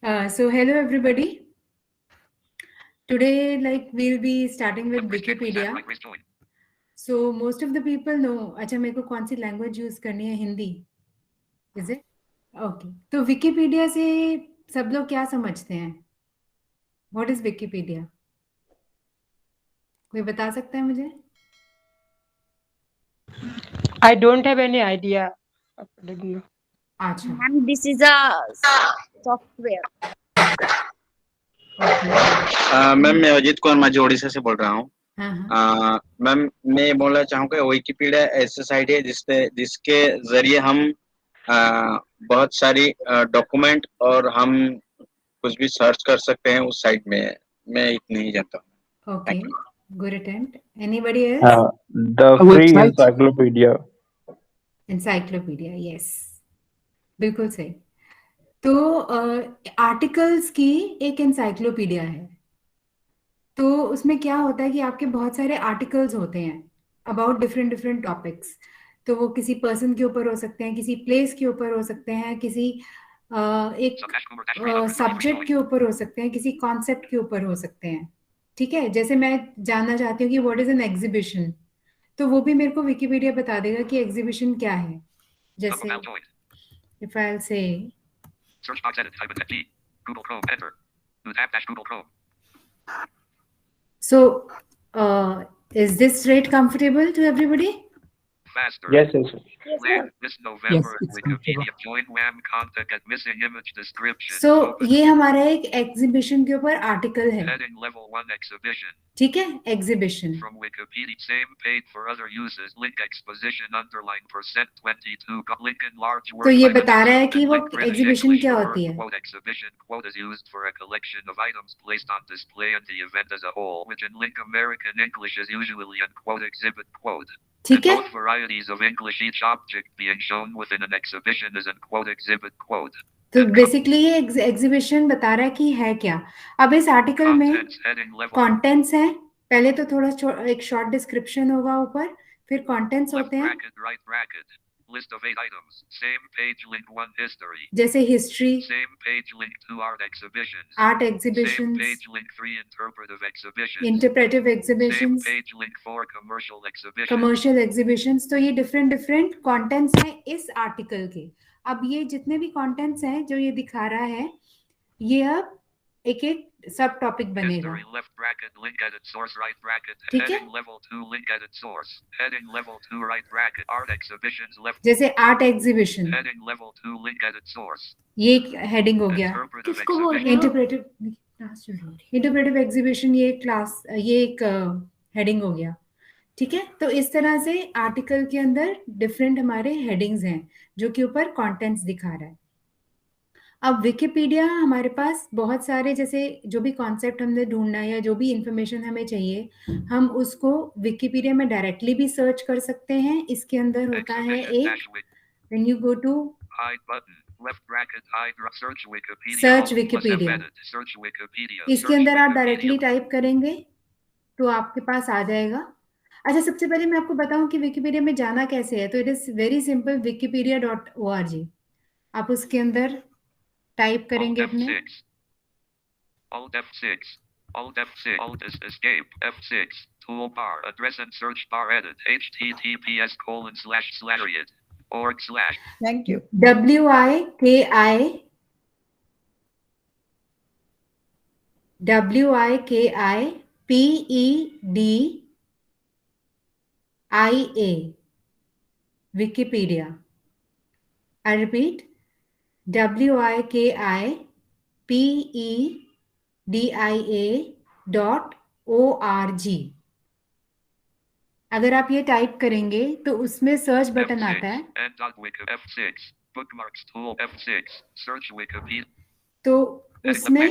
So hello everybody. Today, we'll be starting with Wikipedia. So most of the people know. अच्छा मेरे को कौन सी language use करनी है? हिंदी. Is it? Okay. तो Wikipedia से सब लोग क्या समझते हैं? What is Wikipedia? कोई बता सकता है मुझे? I don't have any idea. अच्छा. Ma'am, this is a software. Ma'am मैं अजीत कुमार माझी ओडिशा से बोल रहा हूँ। हाँ. मैम मैं बोलना चाहूँगा विकिपीडिया ऐसा साइट है जिसके जरिए हम बहुत सारी डॉक्यूमेंट और हम कुछ भी सर्च कर सकते हैं उस साइट में। मैं इतना ही जानता हूँ। Okay. Good attempt. Anybody else? The free encyclopedia. Encyclopedia. Yes. बिल्कुल सही. तो आर्टिकल्स की एक एनसाइक्लोपीडिया है. तो उसमें क्या होता है कि आपके बहुत सारे आर्टिकल्स होते हैं अबाउट डिफरेंट डिफरेंट टॉपिक्स. तो वो किसी पर्सन के ऊपर हो सकते हैं, किसी प्लेस के ऊपर हो सकते हैं, किसी एक सब्जेक्ट के ऊपर हो सकते हैं, किसी कॉन्सेप्ट के ऊपर हो सकते हैं. ठीक है. जैसे मैं जानना चाहती हूँ कि व्हाट इज एन एग्जीबिशन, तो वो भी मेरे को विकिपीडिया बता देगा कि एग्जीबिशन क्या है. जैसे if I will say Search box edit, type in T. Google Chrome, enter. New tab dash Google Chrome. So, is this rate comfortable to everybody? Faster. Yes. This November, Wikipedia join WAM contact at missing image description. So, ये हमारा एक exhibition के ऊपर article है. Heading level 1 exhibition. ठीक है. Exhibition. From Wikipedia, same page for other uses. Link exposition underline %22. Link in large word. तो ये बता रहा है कि वो एग्जीबिशन क्या होती है. Quote exhibition quote is used for a collection of items placed on display and the event as a whole, which in Link American English is usually an quote exhibit quote. ठीक है. Both varieties of English, each object being shown within an exhibition is an quote exhibit quote. तो basically ये exhibition बता रहा है कि है क्या. अब इस आर्टिकल में कंटेंट्स हैं. पहले तो थोड़ा एक शॉर्ट डिस्क्रिप्शन होगा ऊपर, फिर कंटेंट्स होते हैं. Right bracket. List of 8 items. Same page link 1 history. जैसे history. Same page link 2 art exhibitions. Art exhibitions. Same page link 3 interpretive exhibitions. Interpretive exhibitions. Same page link 4 commercial exhibitions. Commercial exhibitions. तो ये different contents हैं इस article के. अब ये जितने भी कंटेंट्स हैं जो ये दिखा रहा है, ये अब एक एक सब टॉपिक बनेगा. Left bracket link edit source right bracket. ठीक है. Heading level 2 link edit source. Heading level 2 right bracket. Art exhibitions left. जैसे art exhibition. Heading level 2 link edit source. ये हेडिंग हो गया. किसको बोल रहे हो? इंटरप्रेटिव एग्जीबिशन ये क्लास, ये एक हेडिंग हो गया. ठीक है. तो इस तरह से आर्टिकल के अंदर डिफरेंट हमारे हेडिंग्स हैं जो कि ऊपर कंटेंट्स दिखा रहा है. अब विकिपीडिया हमारे पास बहुत सारे, जैसे जो भी कॉन्सेप्ट हमने ढूंढना है या जो भी इंफॉर्मेशन हमें चाहिए, हम उसको विकिपीडिया में डायरेक्टली भी सर्च कर सकते हैं. इसके अंदर होता है एक, when you go to search Wikipedia, इसके अंदर आप डायरेक्टली टाइप करेंगे तो आपके पास आ जाएगा. अच्छा, सबसे पहले मैं आपको बताऊं कि विकिपीडिया में जाना कैसे है. तो it is very simple. wikipedia.org. आप उसके अंदर टाइप करेंगे अपने. Alt F6. Alt F6. Alt is escape. F6. Toolbar. Address and search bar edit. https://org/ Thank you. WIKIPEDIA. Wikipedia. I repeat. WIKIPEDIA.org. अगर आप ये टाइप करेंगे तो उसमें सर्च बटन आता है. Bookmarks tool F6. Search Wikipedia. तो उसमें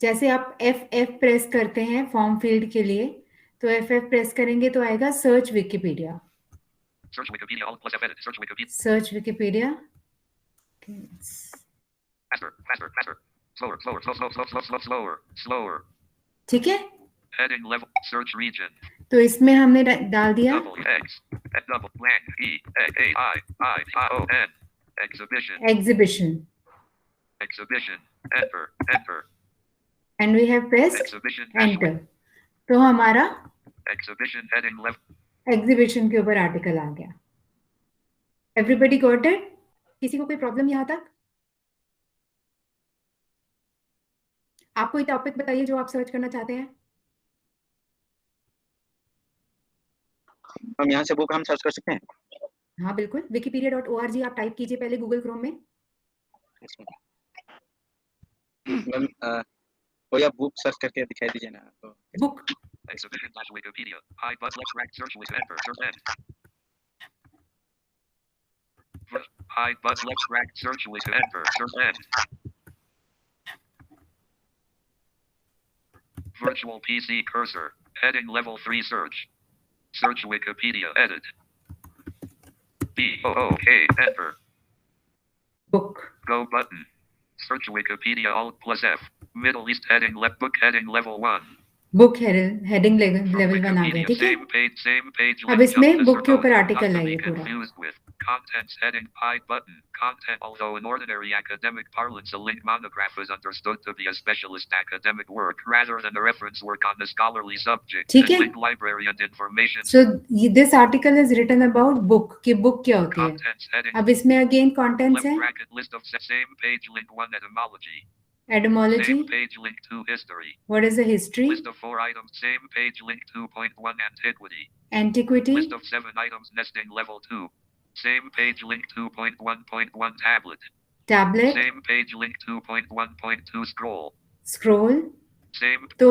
जैसे आप F प्रेस करते हैं फॉर्म फील्ड के लिए, तो F प्रेस करेंगे तो आएगा search Wikipedia. Search Wikipedia Alt plus F edit. Search Wikipedia. Search Wikipedia. Faster. Slower. ठीक है. Heading level search region. तो इसमें हमने डाल दिया double blank E A I O N exhibition. Exhibition. Enter. Enter. And we have pressed Exhibition. Enter. तो हमारा Exhibition heading left. Exhibition के ऊपर आर्टिकल आ गया। Everybody got it? किसी को कोई प्रॉब्लम यहाँ तक? आप कोई टॉपिक बताइए जो आप सर्च करना चाहते हैं। हम यहाँ से बुक हम सर्च कर सकते हैं? हाँ बिल्कुल, wikipedia.org आप टाइप कीजिए पहले गूगल क्रोम में। मैम कोई आप बुक सर्च करके दिखाई दीजिए ना। तो book Exhibition dash Wikipedia. Hi, bus let's rank search with enter. Search end. Hi, bus let's rank search with enter. Search end. Virtual PC cursor. Heading level 3 search. Search Wikipedia edit. B-O-O-K enter. Book Go button. Search Wikipedia Alt plus F. Middle East heading left book heading level 1. Book heading From level 1 आ गया, Wikipedia, ठीक है। same page. अब link इसमें justice book or के ऊपर not, article not to है be ये पूरा। confused with contents heading hide button. Content, although in ordinary academic parlance, a link monograph is understood to be a specialist academic work rather than a reference work on a scholarly subject. ठीक है। And link library and information. So this article is written about book कि book क्या होती है। Contents heading अब इसमें again contents left है, bracket list of same page link 1 etymology. एडमोलॉजी, Same page link 2 history. What is the history, List of 4 items. Same page link 2.1 antiquity. Antiquity, List of 7 items nesting level 2. Same page link 2.1.1 tablet. Tablet, Same page link 2.1.2 scroll. Scroll. Same तो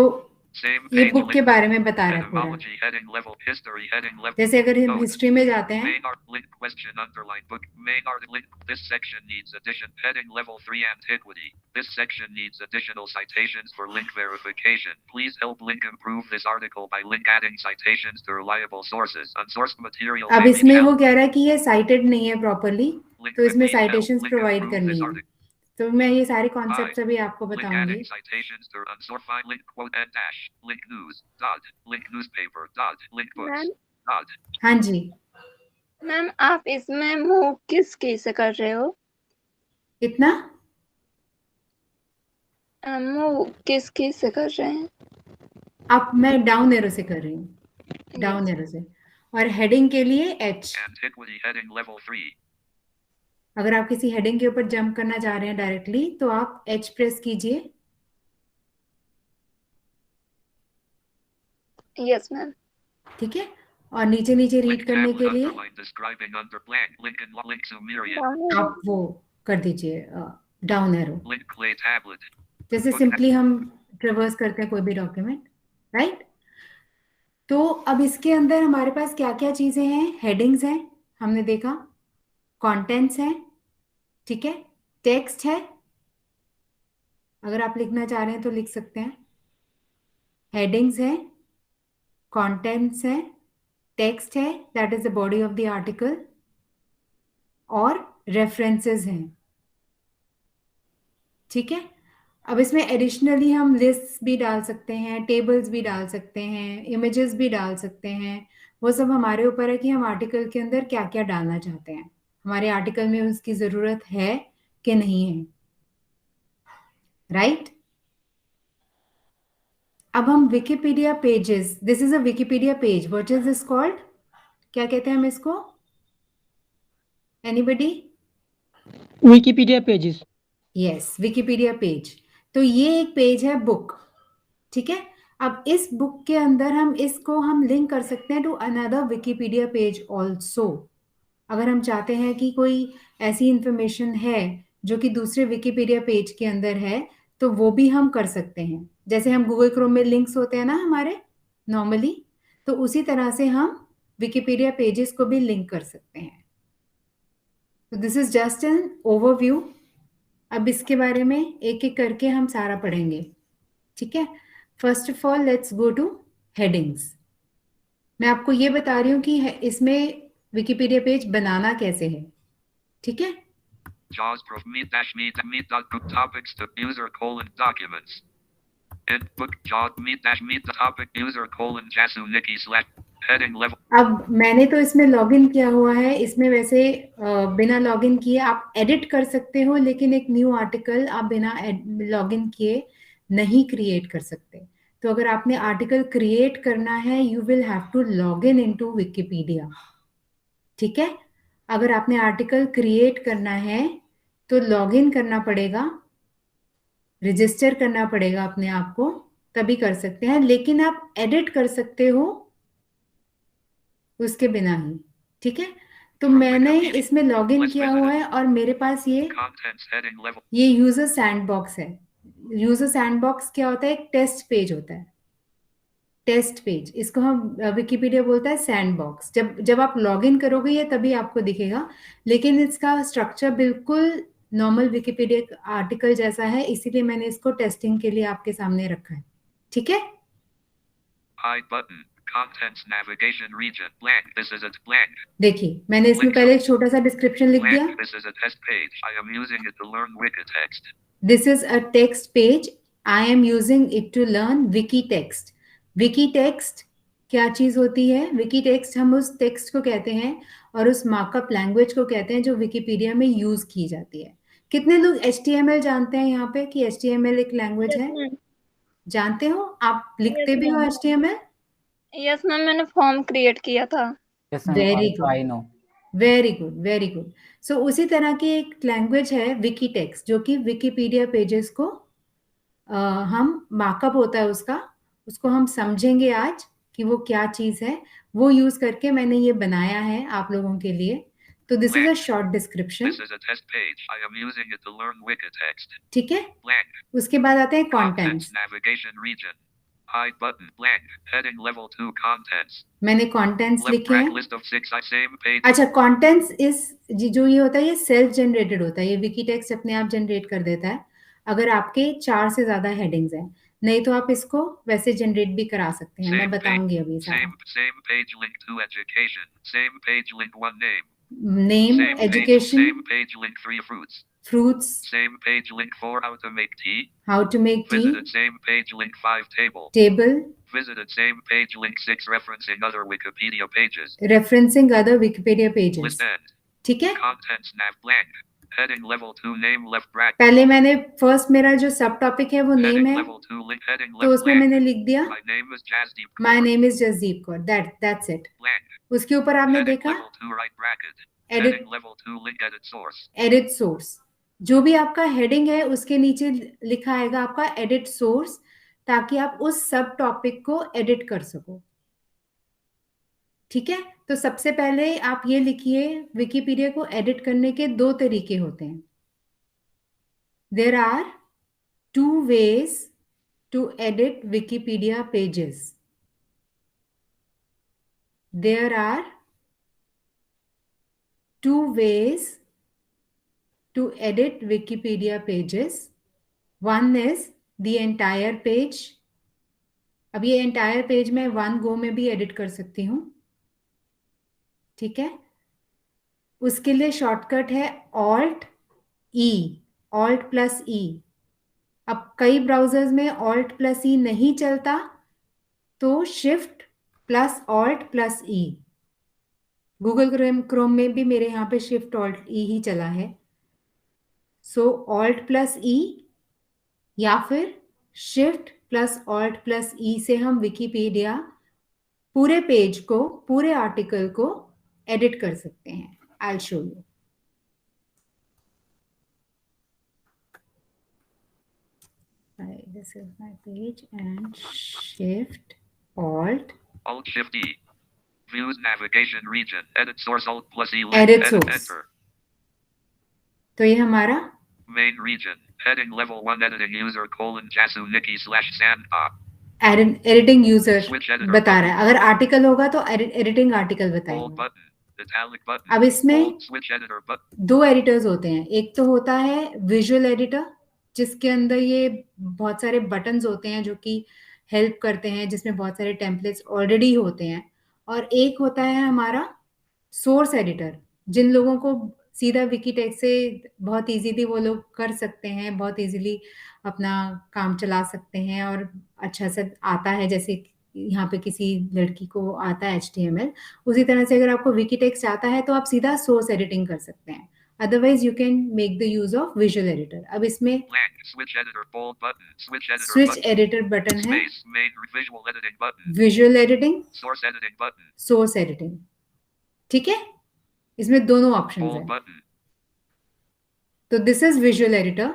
same ये page book के link बारे में बता रहा है पूरा। etymology heading level history heading level. जैसे अगर हम Note. हिस्ट्री में जाते हैं, Main art link question underline book. Main art link. This section needs addition. Heading level 3 antiquity. This section needs additional citations for link verification. Please help link improve this article by link adding citations to reliable sources. Unsourced material. अब may be इसमें वो challenged. कह रहा है कि ये cited नहीं है प्रॉपरली, Link तो इसमें please help citations link provide improve करनी this है। article. तो मैं ये सारे कॉन्सेप्ट्स अभी आपको Link बताऊंगी। adding citations to unsourced link quote and dash link news dot link newspaper dot link books ma'am dot. हाँ जी, मैम आप इसमें मूव किस की से कर रहे हो? कितना? मूव किस की से कर रहे हैं? अब मैं डाउन एरो से कर रही हूँ, डाउन एरो से। और हेडिंग के लिए एच। Antiquity heading level 3. अगर आप किसी हेडिंग के ऊपर जंप करना चाह रहे हैं डायरेक्टली तो आप एच प्रेस कीजिए। Yes ma'am. ठीक है, और नीचे नीचे रीड Link करने tablet के लिए underline describing under blank link and link to myriad आप वो कर दीजिए down arrow. link clay tablet. जैसे सिंपली हम ट्रेवर्स करते हैं कोई भी डॉक्यूमेंट, राइट। तो अब इसके अंदर हमारे पास क्या क्या चीजें हैं? हेडिंग्स हैं, हमने देखा, कंटेंट्स हैं, ठीक है, टेक्स्ट है, अगर आप लिखना चाह रहे हैं तो लिख सकते हैं, हेडिंग्स है, कंटेंट्स है, टेक्स्ट है, that is the body of the article, और रेफरेंसेस हैं, ठीक है। अब इसमें एडिशनली हम लिस्ट भी डाल सकते हैं, टेबल्स भी डाल सकते हैं, इमेजेस भी डाल सकते हैं। वो सब हमारे ऊपर है कि हम आर्टिकल के अंदर क्या क्या डालना चाहते हैं, हमारे आर्टिकल में उसकी जरूरत है कि नहीं है, राइट। अब हम Wikipedia pages, this is a Wikipedia page, what is this called? क्या कहते हैं हम इसको? Anybody? Wikipedia pages. Yes, Wikipedia page. तो ये एक पेज है बुक, ठीक है। अब इस बुक के अंदर हम लिंक कर सकते हैं to another Wikipedia page also. अगर हम चाहते हैं कि कोई ऐसी इंफॉर्मेशन है जो कि दूसरे विकिपीडिया पेज के अंदर है, तो वो भी हम कर सकते हैं। जैसे हम गूगल क्रोम में लिंक्स होते हैं ना हमारे नॉर्मली, तो उसी तरह से हम विकिपीडिया पेजेस को भी लिंक कर सकते हैं। तो this is just an overview. अब इसके बारे में एक एक करके हम सारा पढ़ेंगे, ठीक है। First of all let's go to headings. मैं आपको ये बता रही हूँ कि इसमें विकिपीडिया पेज बनाना कैसे है, ठीक है। JAWS prof meet dash meet dot group topics to user colon documents. End book JAWS meet dash meet the topic user colon Jasu Nikki slash Heading level. अब मैंने तो इसमें लॉगिन किया हुआ है, इसमें वैसे बिना लॉगिन किए आप एडिट कर सकते हो, लेकिन एक न्यू आर्टिकल आप बिना लॉगिन किए नहीं क्रिएट कर सकते। तो अगर आपने आर्टिकल क्रिएट करना है, you will have to log in into Wikipedia. ठीक है, अगर आपने आर्टिकल क्रिएट करना है तो लॉग इन करना पड़ेगा, रजिस्टर करना पड़ेगा अपने आप को, तभी कर सकते हैं। लेकिन आप एडिट कर सकते हो उसके बिना ही। ठीक है, तो मैंने इसमें लॉगिन किया हुआ है और मेरे पास Contents heading level. ये यूजर सैंडबॉक्स है। यूजर सैंडबॉक्स क्या होता है? एक टेस्ट पेज होता है, टेस्ट पेज, इसको हम विकिपीडिया बोलता है सैंडबॉक्स। जब आप लॉगिन करोगे ये तभी आपको दिखेगा, लेकिन इसका स्ट्रक्चर बिल्कुल नॉर्मल विकिपीडिया आर्टिकल जैसा है, इसीलिए मैंने इसको टेस्टिंग के लिए आपके सामने रखा है। ठीक है, Hide button. Contents navigation region blank. This is a blank. देखिए मैंने इसमें पहले एक छोटा सा डिस्क्रिप्शन लिख दिया। Blank. This is a test page. I am using it to learn Wikitext. This is a text page. I am using it to learn Wikitext. Wikitext क्या चीज होती है? Wikitext हम उस टेक्स्ट को कहते हैं और उस मार्कअप लैंग्वेज को कहते हैं जो विकिपीडिया में यूज की जाती है। कितने लोग HTML जानते हैं यहाँ पे कि HTML एक लैंग्वेज यस है? मैम। जानते हो? आप लिखते Yes, भी हो ma'am. HTML? यस मैम, मैंने फॉर्म क्रिएट किया था। Yes, ma'am. Very I good, know. Very good, very good. So उसी तरह की एक लैंग्वेज है विकीटेक्स्ट, जो कि विकिपीडिया पेजेस को हम मार्कअप होता है उसको हम समझेंगे आज कि वो क्या चीज है। वो यूज करके मैंने ये बनाया है आप लोगों के लिए। तो this is a short description. This is a test page. I am using it to learn Wikitext. ठीक है, Blank. उसके बाद आते हैं Contents contents. navigation region. Hide button blank. Heading level 2 contents. मैंने कॉन्टेंट्स Left लिखे track हैं। list of 6 same page. अच्छा, कॉन्टेंट्स इस जो ये होता है ये सेल्फ जनरेटेड होता है, ये विकीटेक्स्ट अपने आप जनरेट कर देता है अगर आपके 4 से ज्यादा हेडिंग्स हैं। नहीं तो आप इसको वैसे जनरेट भी करा सकते हैं, मैं Same बताऊंगी अभी सारा। Same page link to education. Same page link 1 name. Name, Same education, page link 3 fruits. Fruits, Same page link 4 how to make tea. How to make tea, Visited same page link 5 table. Table, Visited same page link 6 referencing other Wikipedia pages. Referencing other Wikipedia pages. List end. ठीक है, Contents nav blank. Heading level 2 name left bracket. पहले मैंने first मेरा जो सब topic है वो name Heading है, level 2 link heading तो left उसमें blank. मैंने लिख दिया My name is Jasdeep my Kaur. Name is Jasdeep Kaur, that's it. Blank. उसके ऊपर आपने Heading देखा level 2 right bracket. Edit, Heading level 2 link edit source. Edit source. जो भी आपका हेडिंग है उसके नीचे लिखा आएगा आपका एडिट सोर्स, ताकि आप उस सब टॉपिक को एडिट कर सको। ठीक है, तो सबसे पहले आप ये लिखिए, विकिपीडिया को एडिट करने के 2 तरीके होते हैं। There are 2 ways to edit Wikipedia pages. There are 2 ways to edit Wikipedia pages. One is the entire page. अब ये entire page मैं 1 go में भी edit कर सकती हूँ। ठीक है, उसके लिए शॉर्टकट है Alt E, Alt+E। अब कई ब्राउजर्स में Alt+E नहीं चलता, तो Shift+Alt+E। गूगल क्रोम में भी मेरे यहाँ पे Shift+Alt+E ही चला है। सो Alt+E या फिर Shift+Alt+E से हम विकिपीडिया पूरे पेज को, पूरे आर्टिकल को एडिट कर सकते हैं। I will show you. This is my page and Shift Alt Alt Shift E. Views navigation region. Edit source Alt+E link. Edit source. Enter. तो ये हमारा Main region. Heading level 1 editing user Jasu Nikki /Sandpop. Editing user Switch editor बता रहा है। अगर article होगा तो editing article Bold बताएगा। button. Italic button. अब इसमें Bold switch editor button. 2 editors होते हैं। एक तो होता है विजुअल एडिटर, जिसके अंदर ये बहुत सारे बटन्स होते हैं जो कि हेल्प करते हैं, जिसमें बहुत सारे टेम्पलेट्स ऑलरेडी होते हैं। और एक होता है हमारा सोर्स एडिटर, जिन लोगों को सीधा विकीटेक्स्ट से बहुत इजीली वो लोग कर सकते हैं, बहुत इजीली अपना काम चला सकते हैं और अच्छा से आता है, जैसे यहाँ पे किसी लड़की को आता है HTML, उसी तरह से अगर आपको विकी टेक्स्ट आता है तो आप सीधा सोर्स एडिटिंग कर सकते हैं. Otherwise you can make the use of visual editor. अब इसमें Blank. Switch editor. Bold button. Switch editor switch button. Editor button है, Space. Main visual editing button. Visual editing, Source editing button. Source editing. ठीक है, इसमें दोनों options Bold हैं. button. तो this is visual editor,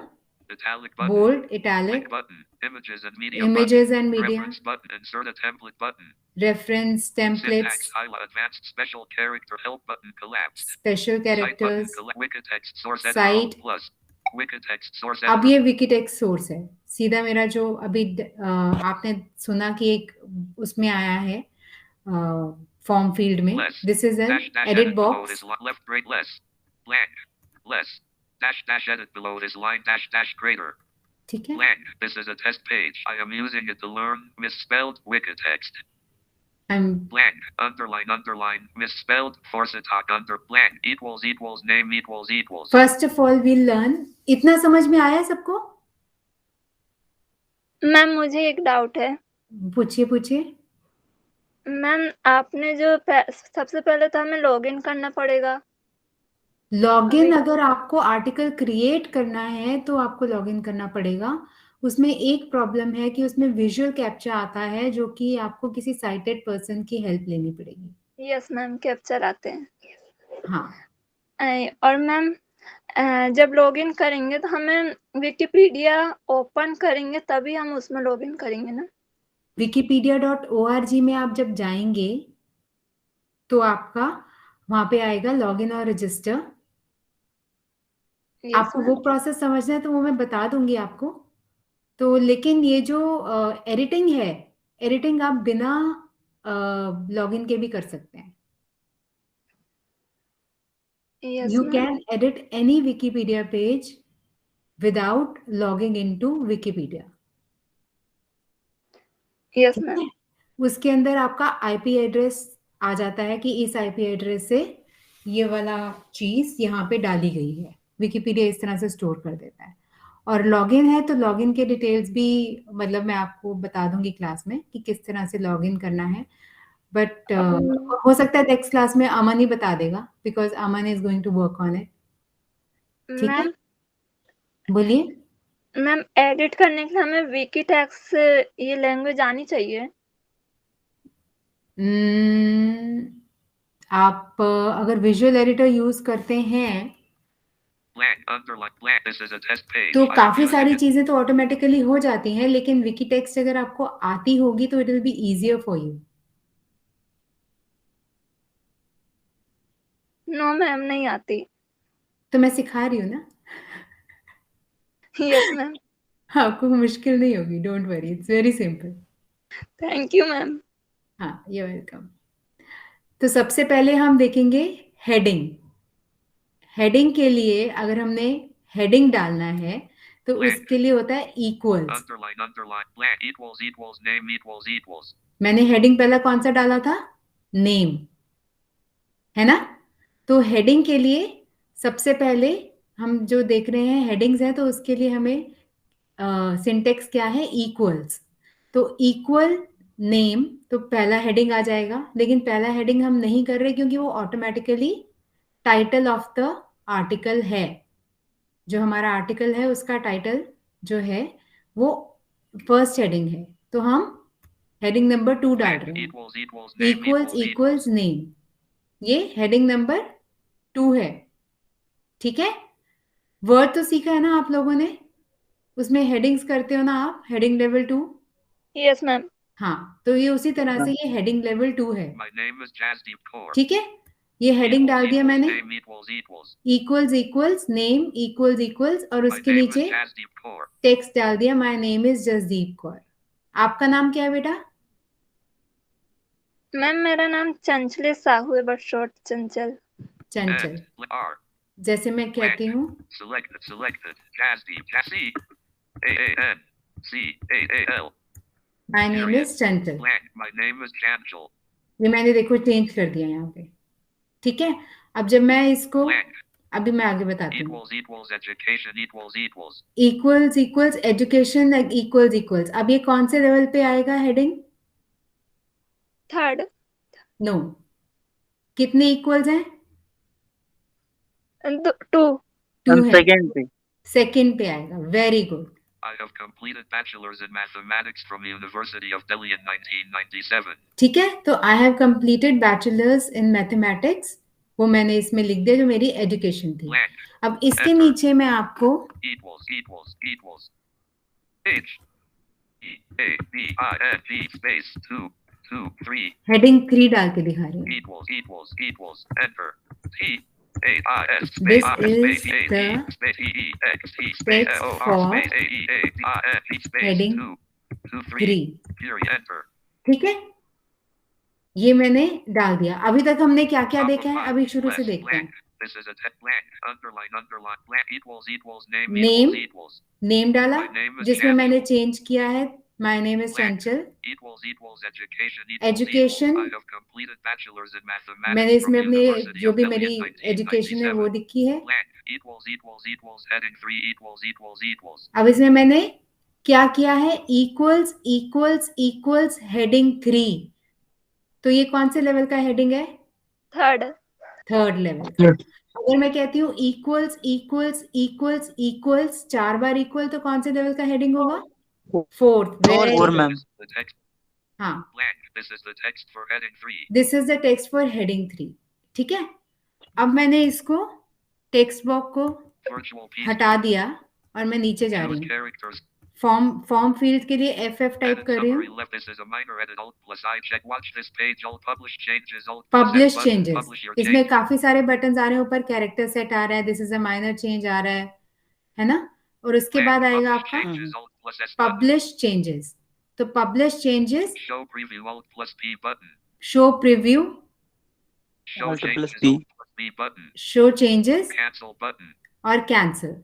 Italic button. Bold, Link italic, button. Images and media images button. and media, Reference button. Insert a template button. reference templates, Syntax highlight advanced special character help button collapsed. special Site button characters, Wikitext source editor Site. plus. Wikitext source अब editor. ये विकीटेक्स्ट source है. सीधा मेरा जो अभी आपने सुना कि एक उसमें आया है फॉर्म फील्ड में, Less. This is an Dash dash edit edit below box. this left grade less. Blank. Less. Dash dash edit below this line dash dash greater. ठीक है, Blank. This is a test page. I am using it to learn misspelled Wikitext. I'm Blank. Underline. Misspelled. Force attack under blank. Equals name equals. First of all we learn. इतना समझ में आया सबको? Ma'am मुझे एक doubt है. पूछिए पूछिए. मैम आपने जो सबसे पहले तो हमें लॉगिन करना पड़ेगा. लॉगिन अगर आपको आर्टिकल क्रिएट करना है तो आपको लॉगिन करना पड़ेगा. उसमें एक प्रॉब्लम है कि उसमें विजुअल कैप्चा आता है जो कि आपको किसी साइटेड पर्सन की हेल्प लेनी पड़ेगी. यस मैम, कैप्चर आते हैं. हाँ, और मैम जब लॉगिन करेंगे तो हमें विकिपीडिया ओपन करेंगे तभी हम उसमें लॉगिन करेंगे ना. wikipedia.org में आप जब जाएंगे तो आपका वहां पे आएगा लॉगिन और रजिस्टर. Yes, आपको मैम. वो प्रोसेस समझना है तो वो मैं बता दूंगी आपको. तो लेकिन ये जो एडिटिंग है, एडिटिंग आप बिना लॉगिन के भी कर सकते हैं. Yes, You ma'am. can edit any Wikipedia page without logging into Wikipedia. Yes ठीक मैम. है? उसके अंदर आपका आईपी एड्रेस आ जाता है कि इस आईपी एड्रेस से ये वाला चीज यहाँ पे डाली गई है. विकिपीडिया इस तरह से स्टोर कर देता है. और लॉगिन है तो लॉगिन के डिटेल्स भी मतलब मैं आपको बता दूंगी क्लास में कि किस तरह से लॉगिन करना है. बट हो सकता है नेक्स्ट क्लास में अमन ही बता देगा because Aman is going to work on it. ठीक है, मैम बोलिए. मैम एडिट करने के लिए हमें विकीटेक्स्ट ये लैंग्वेज आनी चाहिए. आप अगर विजुअल एडिटर यूज करते हैं Blank. Underline. Blank. This is a test page. तो I am काफी using सारी it. चीजें तो ऑटोमेटिकली हो जाती हैं, लेकिन विकीटेक्स्ट अगर आपको आती होगी तो it will be easier for you. No ma'am, नहीं आती. तो मैं सिखा रही हूँ ना. Yes ma'am. आपको मुश्किल नहीं होगी, don't worry, it's very simple. Thank you ma'am. हाँ, यू वेलकम. तो सबसे पहले हम देखेंगे हेडिंग. हेडिंग के लिए अगर हमने हेडिंग डालना है तो Blank. उसके लिए होता है equals. Underline. Blank. Equals. Name equals. मैंने हेडिंग पहला कौन सा डाला था? नेम, है ना. तो हेडिंग के लिए सबसे पहले हम जो देख रहे हैं हेडिंग्स है तो उसके लिए हमें सिंटेक्स क्या है? इक्वल्स. तो इक्वल नेम, तो पहला हेडिंग आ जाएगा. लेकिन पहला हेडिंग हम नहीं कर रहे क्योंकि वो automatically title of the article है. जो हमारा आर्टिकल है उसका टाइटल जो है वो फर्स्ट हेडिंग है. तो हम हेडिंग नंबर 2 डाल Blank. रहे हैं. Equals. Name equals equals name, ये हेडिंग नंबर 2 है. ठीक है, वर्ड तो सीखा है ना आप लोगों ने, उसमें हेडिंग्स करते हो ना आप, हेडिंग लेवल 2. Yes ma'am. हाँ, तो ये उसी तरह से ये हेडिंग लेवल 2 है. My name is Jasdeep Kaur. ठीक है, ये हेडिंग डाल दिया मैंने. Name equals. Equals equals name equals और My उसके name is नीचे Jasdeep Kaur. टेक्स्ट डाल दिया, my name is Jasdeep Kaur. आपका नाम क्या है बेटा? मैम मेरा नाम चंचले साहू है, but short Chanchal. Chanchal. R. जैसे मैं कहती हूँ Selected. Jasdeep. Can C-A-L. My name is Chanchal. Blank. My name is Chanchal. ये मैंने देखो चेंज कर दिया यहाँ पे. ठीक है, अब जब मैं इसको Blank. अभी मैं आगे बताती हूँ. Education equals. Equals education equals. अब ये कौन से लेवल पे आएगा हेडिंग? थर्ड। नो, कितने इक्वल्स हैं? टू। टू है, सेकंड पे सेकंड पे आएगा। Very good. I have completed bachelor's in mathematics from University of Delhi in 1997. ठीक है, तो I have completed bachelors in mathematics, वो मैंने इसमें लिख दिया जो मेरी एजुकेशन थी। Blank अब इसके Enter. नीचे मैं आपको equals H E A B I N G space 2 2 3 heading 3 डाल के दिखा रही हूँ। equals enter T A I S This space I is space A the T space E E X T space text L O R for space A E A D I N G space heading 2 2 3 3। period enter. ठीक है, ये मैंने डाल दिया। अभी तक हमने क्या क्या Top देखा of है, line, अभी शुरू से less, देखते हैं। blank. This is a blank underline blank equals name Name. equals name डाला, My name is जिसमें मैंने Chanchal. चेंज किया है my name is Blank. Chanchal. equals education Education. I have completed bachelor's in mathematics मैंने इसमें from अपनी University जो of भी Delhi मेरी in एजुकेशन है 1997. वो लिखी है। Blank equals heading 3 equals अब इसमें मैंने क्या किया है, इक्वल्स इक्वल्स इक्वल्स हेडिंग 3। तो ये कौन से लेवल का हेडिंग है? थर्ड। थर्ड लेवल का। अगर मैं कहती हूँ इक्वल्स इक्वल्स इक्वल्स इक्वल्स 4 बार इक्वल, तो कौन से लेवल का हेडिंग होगा? Fourth. Four ma'am. the text हाँ, blank this is the text for heading 3 this is the text for heading 3। ठीक है, अब मैंने इसको टेक्स्ट बॉक्स को virtual piece हटा दिया और मैं नीचे जा choose रही हूँ। characters फॉर्म फील्ड के लिए FF टाइप edit कर रही summary हूँ। left this is a minor edit alt plus I check watch this page alt publish changes alt plus publish F button, changes, publish your इसमें changes काफी सारे button आ रहे हैं। ऊपर कैरेक्टर सेट आ रहा है, this is a minor change आ रहा है ना। और उसके blank बाद आएगा publish आपका changes alt plus S button publish changes. तो publish changes, show preview alt plus P button show preview, show Alt plus changes P. alt plus B button show changes cancel button और cancel.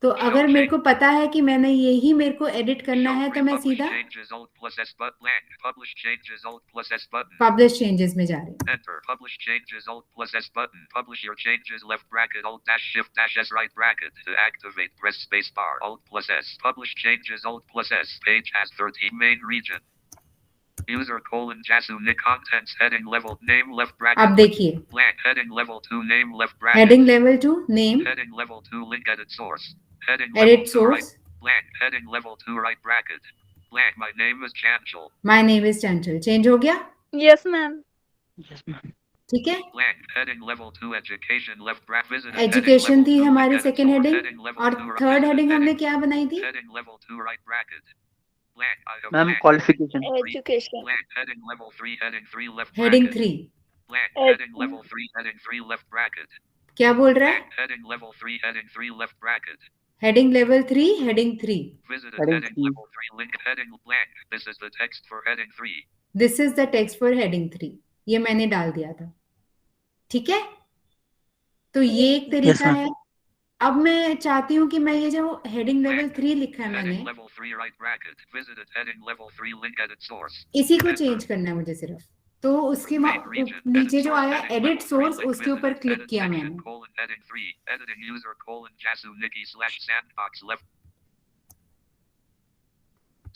तो अगर मेरे को पता है कि मैंने यही मेरे को एडिट करना है, तो मैं publish सीधा changes alt plus S button blank publish changes alt plus S button publish changes में जा रही हूँ। enter publish changes alt plus S button publish your changes left bracket alt dash shift dash S right bracket to activate press space bar alt plus S publish changes alt plus S page has 13 main region user colon Jasu Nick contents heading level name left bracket अब देखिए, blank heading level 2 name left bracket heading level 2 name, heading level 2 link edit source heading edit level 2 right source, blank heading level 2 right bracket blank my name is Chanchal my name is Chanchal. Change हो गया? Yes ma'am. Yes ma'am. ठीक है, blank heading level 2 education left bracket visited education थी हमारी second heading, और third heading हमने क्या बनाई थी? heading level 2 right bracket blank I have ma'am blank qualification. Education. blank heading level 3 heading 3 left heading bracket 3 blank heading level 3 heading 3 left bracket क्या बोल रहा है? blank heading level 3 heading 3 left bracket heading level 3 heading 3, visited Heading heading 3. level 3 link heading blank this is the text for heading 3 this is the text for heading 3। ये मैंने डाल दिया था। ठीक है, तो ये एक तरीका ma'am. है। अब मैं चाहती हूँ कि मैं ये जो हेडिंग लेवल 3 लिखा है मैंने, heading level 3 right bracket visited heading level 3 link edit source इसी को चेंज करना है मुझे सिर्फ। तो उसके main region नीचे जो source, आया heading edit level 3 source, link उसके ऊपर visited क्लिक edit किया section मैंने। colon heading 3 editing user colon Jasu Nikki slash sandbox left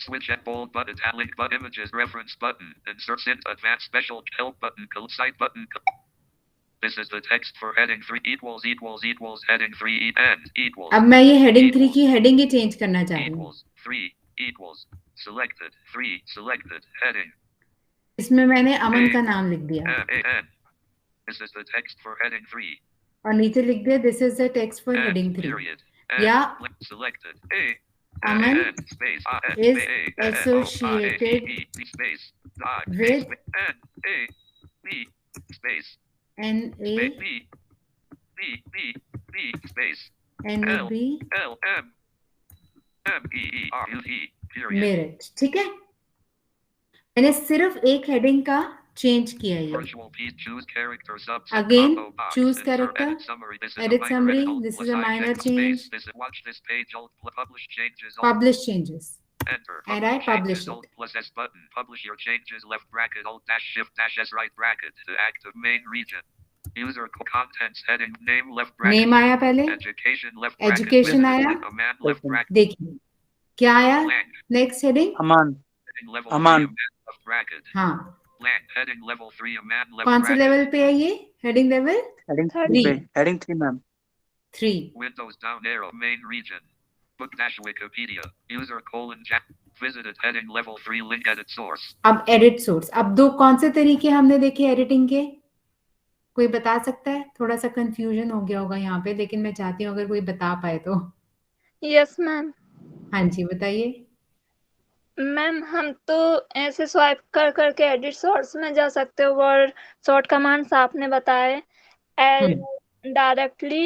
switch at bold button link but images reference button insert int advanced special help button code site button this is the text for heading 3 equals heading 3 end equals अब मैं ये heading 3 की heading ही change करना चाह रही हूँ। equals 3 equals selected 3 selected heading इसमें मैंने अमन का नाम लिख दिया N. This is the text for heading 3 और नीचे लिख दिया this is the text for heading 3। period या selected A Aman space is associated space with N A B space NA B space NAB L M E E R U T period merit. ठीक है, मैंने सिर्फ एक heading का change किया है। virtual piece choose character subset Again, combo box choose insert character, edit summary this is edit a minor summary, edit alt this plus is a I minor check change. space this is watch this page alt plus publish changes alt publish changes enter and I publish changes, it. alt plus S button publish your changes left bracket alt dash shift dash S right bracket to active main region user contents heading name left bracket name आया पहले, education left bracket Education visited आया। link, command left bracket देखिए क्या आया blank next heading. heading अमान level Aman. 3 left bracket हाँ, Blank. Heading level 3. A man level. कौन से level पे है ये हेडिंग लेवल हेडिंग Third. 3 पे, heading 3 ma'am. 3? Windows down arrow. Main region. Book dash Wikipedia. User colon jack. Visited heading level 3. Link edit source. अब edit source, अब दो कौन से तरीके हमने देखे एडिटिंग के, कोई बता सकता है? थोड़ा सा कंफ्यूजन हो गया होगा यहाँ पे, लेकिन मैं चाहती हूँ अगर कोई बता पाए तो। Yes ma'am. हाँ जी बताइए। मैम हम तो ऐसे स्वाइप कर करके एडिट सोर्स में जा सकते हो, और शॉर्ट कमांड्स आपने बताए एल डायरेक्टली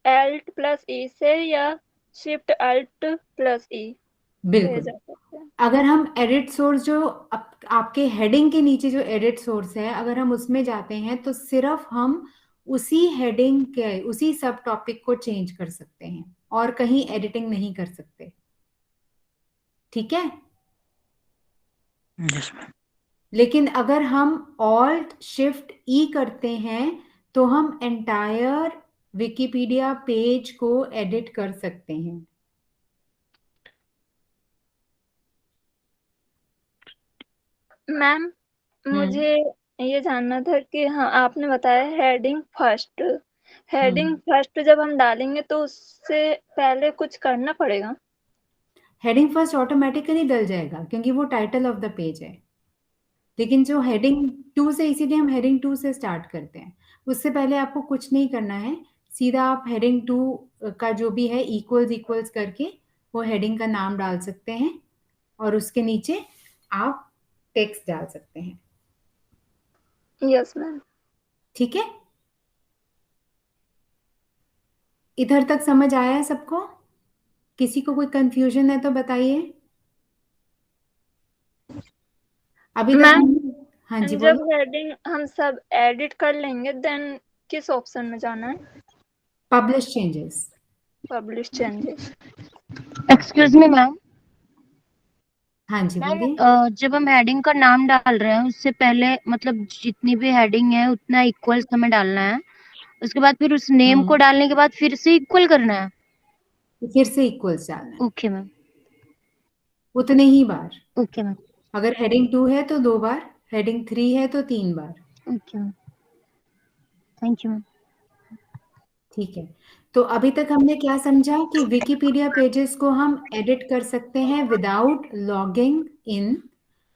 एल्ट प्लस ई से या शिफ्ट अल्ट प्लस ई से बिल्कुल। जा सकते हैं। अगर हम एडिट सोर्स जो आपके हेडिंग के नीचे जो एडिट सोर्स है, अगर हम उसमें जाते हैं तो सिर्फ हम उसी हेडिंग के उसी सब टॉपिक को चेंज कर सकते हैं और कहीं एडिटिंग नहीं कर सकते, ठीक है? Yes ma'am. लेकिन अगर हम ऑल्ट शिफ्ट ई करते हैं तो हम एंटायर विकिपीडिया पेज को एडिट कर सकते हैं। मैम मुझे ये जानना था कि हाँ आपने बताया हेडिंग फर्स्ट जब हम डालेंगे तो उससे पहले कुछ करना पड़ेगा? हेडिंग फर्स्ट ऑटोमेटिकली डल जाएगा क्योंकि वो टाइटल ऑफ द पेज है, लेकिन जो हेडिंग 2 से, इसीलिए हम हेडिंग 2 से स्टार्ट करते हैं। उससे पहले आपको कुछ नहीं करना है, सीधा आप हेडिंग 2 का जो भी है इक्वल्स करके वो हेडिंग का नाम डाल सकते हैं और उसके नीचे आप टेक्स्ट डाल सकते हैं। Yes ma'am. ठीक है, इधर तक समझ आया है सबको? किसी को कोई कंफ्यूजन है तो बताइए। अभी तक हाँ जी जब बोलो। हेडिंग हम सब एडिट कर लेंगे देन किस ऑप्शन में जाना है? Publish changes. Publish changes. Excuse me ma'am. हाँ जी मैम बोलिए। जब हम हेडिंग का नाम डाल रहे हैं उससे पहले मतलब जितनी भी हेडिंग है उतना इक्वल्स हमें डालना है, उसके बाद फिर उस नेम को डालने के बाद फिर से इक्वल करना है? फिर से इक्वल्स डालना है ओके मैम। उतने ही बार। Okay ma'am. अगर हेडिंग 2 है तो 2 बार, हेडिंग 3 है तो 3 बार। Okay ma'am, thank you ma'am. ठीक है, तो अभी तक हमने क्या समझा कि विकिपीडिया पेजेस को हम एडिट कर सकते हैं विदाउट लॉगिंग इन।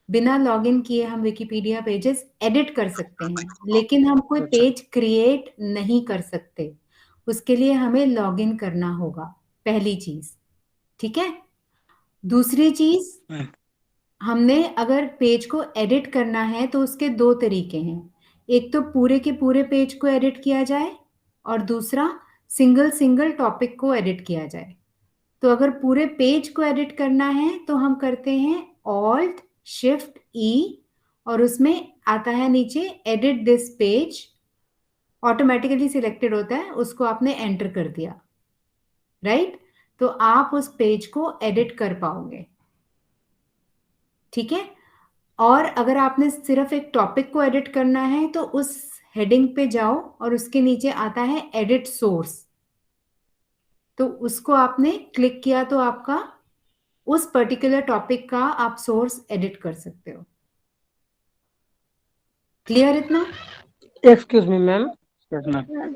बिना लॉगिन किए हम विकिपीडिया पेजेस एडिट कर सकते हैं, लेकिन हम कोई पेज क्रिएट नहीं कर सकते। उसके लिए हमें लॉगिन करना होगा, पहली चीज। ठीक है, दूसरी चीज, हमने अगर पेज को एडिट करना है तो उसके 2 तरीके हैं। एक तो पूरे के पूरे पेज को एडिट किया जाए और दूसरा सिंगल टॉपिक को एडिट किया जाए। तो अगर पूरे पेज को एडिट करना है तो हम करते हैं ऑल्ट शिफ्ट ई और उसमें आता है नीचे edit this page, automatically selected होता है, उसको आपने एंटर कर दिया, राइट? तो आप उस पेज को एडिट कर पाओगे। ठीक है, और अगर आपने सिर्फ एक टॉपिक को एडिट करना है तो उस हेडिंग पे जाओ और उसके नीचे आता है एडिट सोर्स, तो उसको आपने क्लिक किया तो आपका उस पर्टिकुलर टॉपिक का आप सोर्स एडिट कर सकते हो। क्लियर इतना? Excuse me ma'am. मैम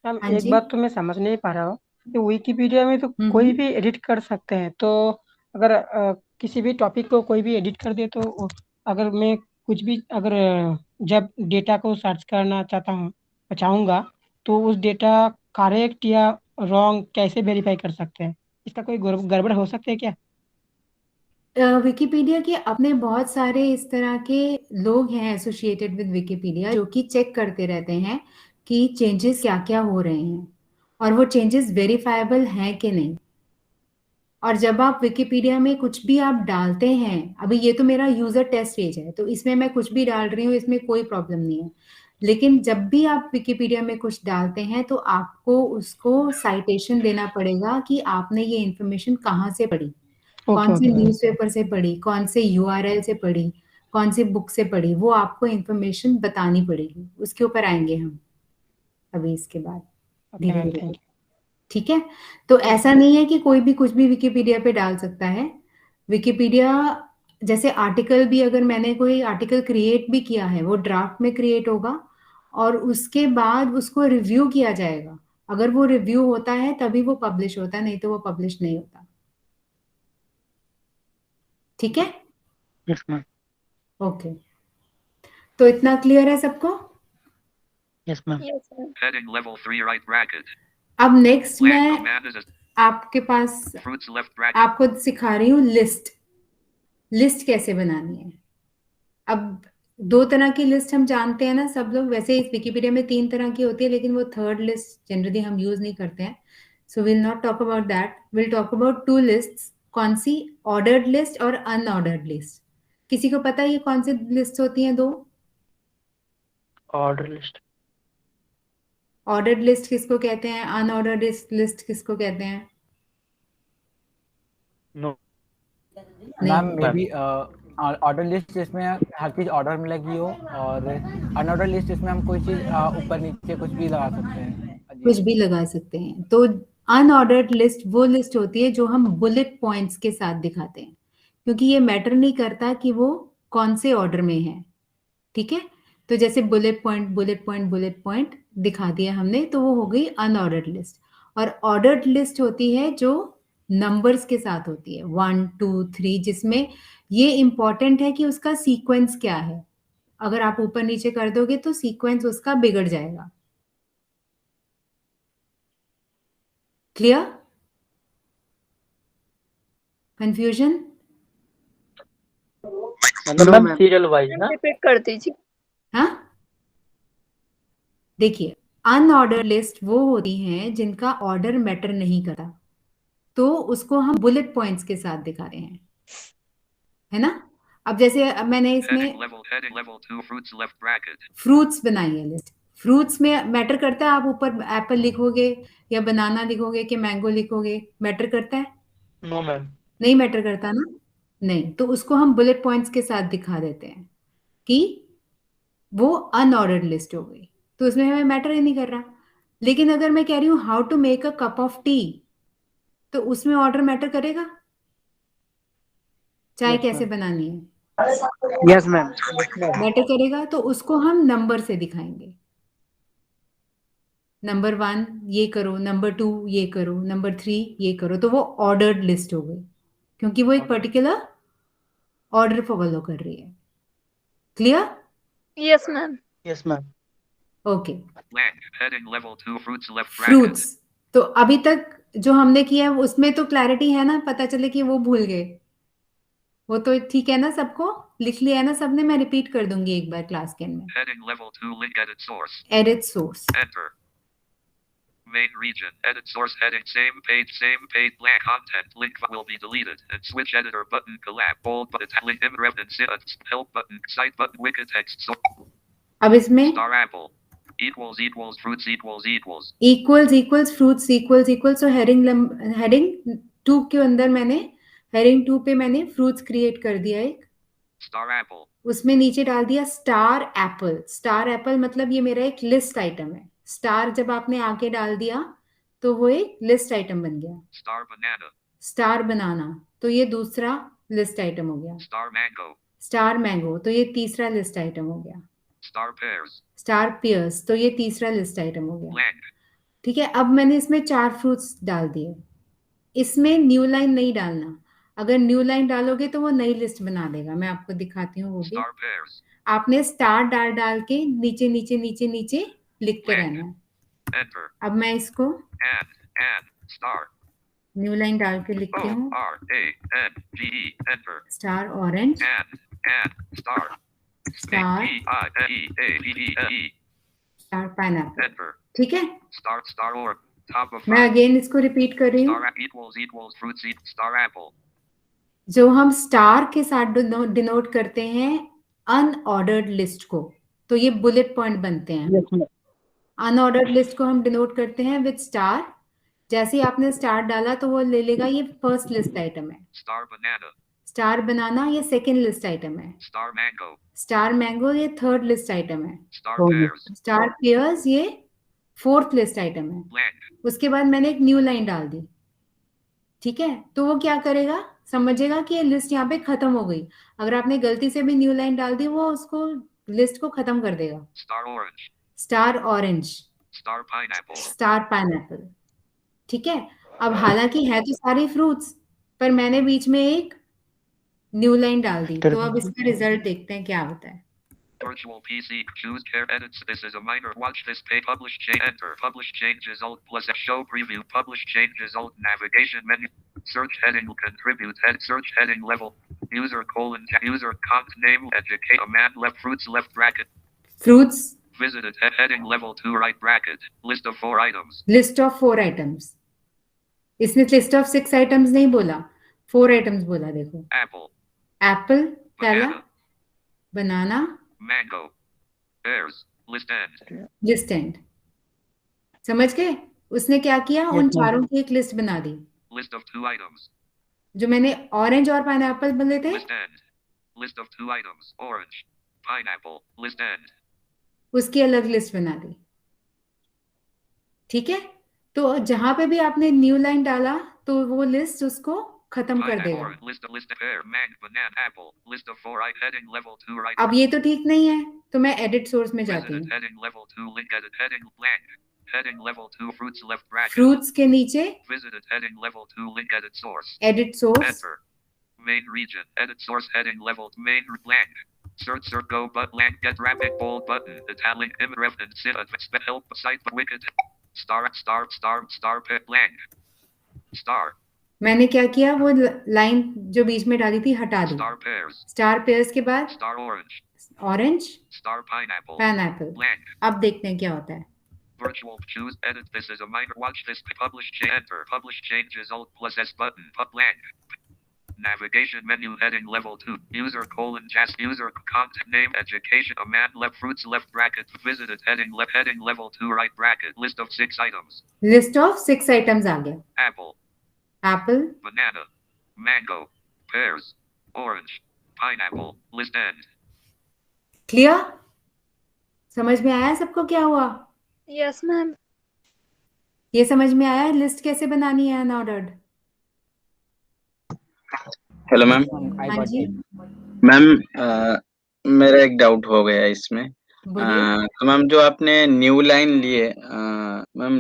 हाँ एक जी। बात तो मैं समझ नहीं पा रहा हूँ कि विकिपीडिया में तो कोई भी एडिट कर सकते हैं, तो अगर किसी भी टॉपिक को कोई भी एडिट कर दे तो अगर मैं कुछ भी अगर जब डेटा को सर्च करना चाहूँगा तो उस डेटा करेक्ट या रॉन्ग कैसे वेरीफाई कर सकते हैं? इसका कोई गड़बड़ हो सकता है क्या? विकिपीडिया के अपने बहुत सारे इस तरह के लोग हैं एसोसिएटेड विद विकिपीडिया जो कि चेक करते रहते हैं कि चेंजेस क्या क्या हो रहे हैं और वो चेंजेस वेरीफाइबल हैं कि नहीं। और जब आप विकिपीडिया में कुछ भी आप डालते हैं, अभी ये तो मेरा यूजर टेस्ट पेज है तो इसमें मैं कुछ भी डाल रही हूँ, इसमें कोई प्रॉब्लम नहीं है, लेकिन जब भी आप विकिपीडिया में कुछ डालते हैं तो आपको उसको साइटेशन देना पड़ेगा कि आपने ये इंफॉर्मेशन कहाँ से पढ़ी, कौन से न्यूज़पेपर से पढ़ी, कौन से यूआरएल से पढ़ी, कौन से बुक से पढ़ी, वो आपको इंफॉर्मेशन बतानी पड़ेगी। उसके ऊपर आएंगे हम अभी इसके बाद धीरे धीरे। ठीक है, तो ऐसा नहीं है कि कोई भी कुछ भी विकिपीडिया पे डाल सकता है। विकिपीडिया जैसे आर्टिकल भी, अगर मैंने कोई आर्टिकल क्रिएट भी किया है, वो ड्राफ्ट में क्रिएट होगा और उसके बाद उसको रिव्यू किया जाएगा। अगर वो रिव्यू होता है तभी वो पब्लिश होता है, नहीं तो वो पब्लिश नहीं होता। ठीक है? Yes ma'am. ओके, तो इतना क्लियर है सबको? Yes ma'am. Yes, ma'am. Heading level 3 right bracket. अब नेक्स्ट Blank मैं command is a आपके पास fruits left bracket. आपको सिखा रही हूँ लिस्ट। लिस्ट कैसे बनानी है। अब दो तरह की लिस्ट हम जानते हैं ना सब लोग, वैसे इस विकिपीडिया में 3 तरह की होती है, लेकिन वो थर्ड लिस्ट जनरली हम यूज नहीं करते हैं। So will not talk about that, will talk about 2 list. कौन सी? ऑर्डर्ड लिस्ट और अनऑर्डर्ड लिस्ट। किसी को पता है ये कौन सी लिस्ट होती हैं? 2 ऑर्डर लिस्ट। ऑर्डर्ड लिस्ट किसको कहते हैं, अनऑर्डर्ड लिस्ट किसको कहते हैं? No ma'am may be order list जिसमें हर चीज ऑर्डर में लगी हो, और अनऑर्डर लिस्ट जिसमें हम कोई चीज ऊपर नीचे कुछ भी लगा सकते हैं। कुछ भी लगा सकते हैं। तो अनऑर्डर्ड लिस्ट वो लिस्ट होती है जो हम बुलेट पॉइंट्स के साथ दिखाते हैं, क्योंकि ये मैटर नहीं करता कि वो कौन से ऑर्डर में है। ठीक है? तो जैसे bullet point bullet point bullet point दिखा दिया हमने, तो वो हो गई अनऑर्डर्ड लिस्ट। और ऑर्डर्ड लिस्ट होती है जो नंबर्स के साथ होती है, 1 2 3, जिसमें ये इंपॉर्टेंट है कि उसका सीक्वेंस क्या है। अगर आप ऊपर नीचे कर दोगे तो सीक्वेंस उसका बिगड़ जाएगा। Clear? Confusion? Ma'am serial wise ना? रिपीट कर दीजिए। हाँ, देखिए, अनऑर्डर लिस्ट वो होती हैं जिनका ऑर्डर मैटर नहीं करता, तो उसको हम बुलेट पॉइंट्स के साथ दिखा रहे हैं, है ना? अब जैसे अब मैंने इसमें Heading level 2 fruits left bracket. Fruits बनाई है लिस्ट। फ्रूट्स में मैटर करता है आप ऊपर एप्पल लिखोगे या बनाना लिखोगे कि मैंगो लिखोगे, मैटर करता है? No ma'am. नहीं मैटर करता ना? नहीं, तो उसको हम बुलेट पॉइंट्स के साथ दिखा देते हैं कि वो अनऑर्डर्ड लिस्ट हो गई, तो उसमें हमें मैटर ही नहीं कर रहा। लेकिन अगर मैं कह रही हूँ how to make a cup of tea, तो उसमें ऑर्डर मैटर करेगा? चाय कैसे बनानी है? Yes ma'am. मैटर करेगा, तो उसको हम नंबर से दिखाएंगे। नंबर 1 ये करो, नंबर 2 ये करो, नंबर 3 ये करो, तो वो ऑर्डर्ड लिस्ट हो गई, क्योंकि वो एक पर्टिकुलर ऑर्डर फॉलो कर रही है। Clear? Yes ma'am. Yes ma'am. Okay. Blank. Heading level 2 fruits left bracket. Fruits, तो अभी तक जो हमने किया है उसमें तो क्लैरिटी है ना? पता चले कि वो भूल गए, वो तो ठीक है ना? सबको लिख लिया है ना सबने? मैं रिपीट कर दूंगी एक बार क्लास के एंड में। Heading level 2 link edit source. Edit source, Enter. Main region. Edit source heading. Same page. Blank content. Link will be deleted. And switch editor button. Collab. Bold button. Link imrev and sit. Help button. Site button. Wiki text. So. अब इसमें Star apple. Equals fruits equals. Equals fruits equals, तो heading 2 के अंदर मैंने heading 2 पे मैंने fruits create कर दिया एक। Star apple. उसमें नीचे डाल दिया स्टार एप्पल। स्टार एप्पल मतलब ये मेरा एक लिस्ट आइटम है। स्टार जब आपने आके डाल दिया तो वो एक लिस्ट आइटम बन गया। Star banana. स्टार बनाना, तो ये दूसरा लिस्ट आइटम हो गया। Star mango. स्टार मैंगो, तो ये तीसरा लिस्ट आइटम हो गया। Star pears. स्टार पियर्स, तो ये तीसरा लिस्ट आइटम हो गया। Blank. ठीक है, अब मैंने इसमें 4 फ्रूट्स डाल दिए। इसमें न्यू लाइन नहीं डालना, अगर न्यू लाइन डालोगे तो वो नई लिस्ट बना देगा। मैं आपको दिखाती हूँ वो भी। Star pears. आपने स्टार डाल डाल के नीचे नीचे नीचे नीचे लिखते रहना है। Enter. अब मैं इसको And. Star. न्यू लाइन डाल के लिखती हूँ। O-R-A-N-G-E. Enter. Star orange, And. Star. Star P-I-E-A-P-E-L-E. Star pineapple. Enter. ठीक है, Star orb. Top of मैं 5. अगेन इसको रिपीट कर रही हूँ। Star equals fruits star apple. जो हम स्टार के साथ डिनोट करते हैं अनऑर्डर्ड लिस्ट को, तो ये बुलेट पॉइंट बनते हैं। Yes ma'am. अनऑर्डर्ड लिस्ट को हम डिनोट करते हैं विद स्टार। जैसे ही आपने स्टार डाला तो वो ले लेगा, ये फर्स्ट लिस्ट आइटम है। Star banana. स्टार बनाना ये सेकंड लिस्ट आइटम है। Star mango. स्टार मैंगो ये थर्ड लिस्ट आइटम है। Star Oh, pears. Star pears ये फोर्थ लिस्ट आइटम है। Blank. उसके बाद मैंने एक न्यू लाइन डाल दी। ठीक है, तो वो क्या करेगा? समझेगा कि ये लिस्ट यहाँ पे खत्म हो गई। अगर आपने गलती से भी न्यू लाइन डाल दी, वो उसको लिस्ट को खत्म कर देगा। Star orange. Star orange, Star pineapple. Star pineapple. ठीक है, अब हालांकि है तो सारे फ्रूट्स, पर मैंने बीच में एक न्यू लाइन डाल दी, तो अब इसका रिजल्ट देखते हैं क्या होता है। Virtual PC. Choose care edits. This is a minor. Watch this page. Publish change. Enter. Publish changes. Alt plus show preview. Publish changes. Alt navigation menu. Search heading. Contribute. Head. Search heading level. User colon. User content name. Educate. A man left. Fruits left bracket. Fruits, Visited. Heading level 2 right bracket. List of 4 items. List of 4 items. इसने list of 6 items नहीं बोला, 4 items बोला। देखो, Apple. Apple पहला, Banana. Banana, Mango. Pears. List end. List and. समझ गए? उसने क्या किया, उन Yes, ma'am. चारों की एक लिस्ट बना दी। List of 2 items. जो मैंने ऑरेंज और पाइनएप्पल बोले थे, List end. List of 2 items. Orange. Pineapple. List end. उसकी अलग लिस्ट बना दी। ठीक है, तो जहां पे भी आपने न्यू लाइन डाला, तो वो लिस्ट उसको खत्म कर Pineapple. देगा। Orange. List of pear. Mango. Banana. Apple. List of 4 items. Heading level 2 right. अब ये तो ठीक नहीं है, तो मैं एडिट सोर्स में जाती Visited. हूँ। Heading level 2. Link edit. Heading blank. Heading level 2. Fruits left bracket. Fruits के नीचे Visited. Heading level 2. Link edit source. Edit source, Enter. Main region. Edit source heading level. Main blank. Search go but blank. Get rabbit bold button. Italic image reference. Sit advanced help site wicked. Star pit blank. Star. मैंने क्या किया, वो line जो बीच में डाली थी हटा दी। Star pears. Star pairs के बाद Star orange. Orange, Star pineapple. Pineapple. Blank. अब देखते हैं क्या होता है। Virtual choose edit. This is a minor. Watch this. Publish enter. Publish changes. Alt plus S button. Blank. Navigation menu heading level 2. User colon just user content name education. A man left fruits left bracket. Visited heading left heading level 2 right bracket. List of 6 items. List of 6 items आ गया। Apple. Apple, Banana. Mango. Pears. Orange. Pineapple. List end. Clear? समझ में आया सबको क्या हुआ? Yes ma'am. ये समझ में आया लिस्ट कैसे बनानी है अनऑर्डर्ड? Hello ma'am. I हाँ got जी, it. मैम मेरा एक डाउट हो गया इसमें। बोलिए। तो मैम जो आपने न्यू लाइन लिए, मैम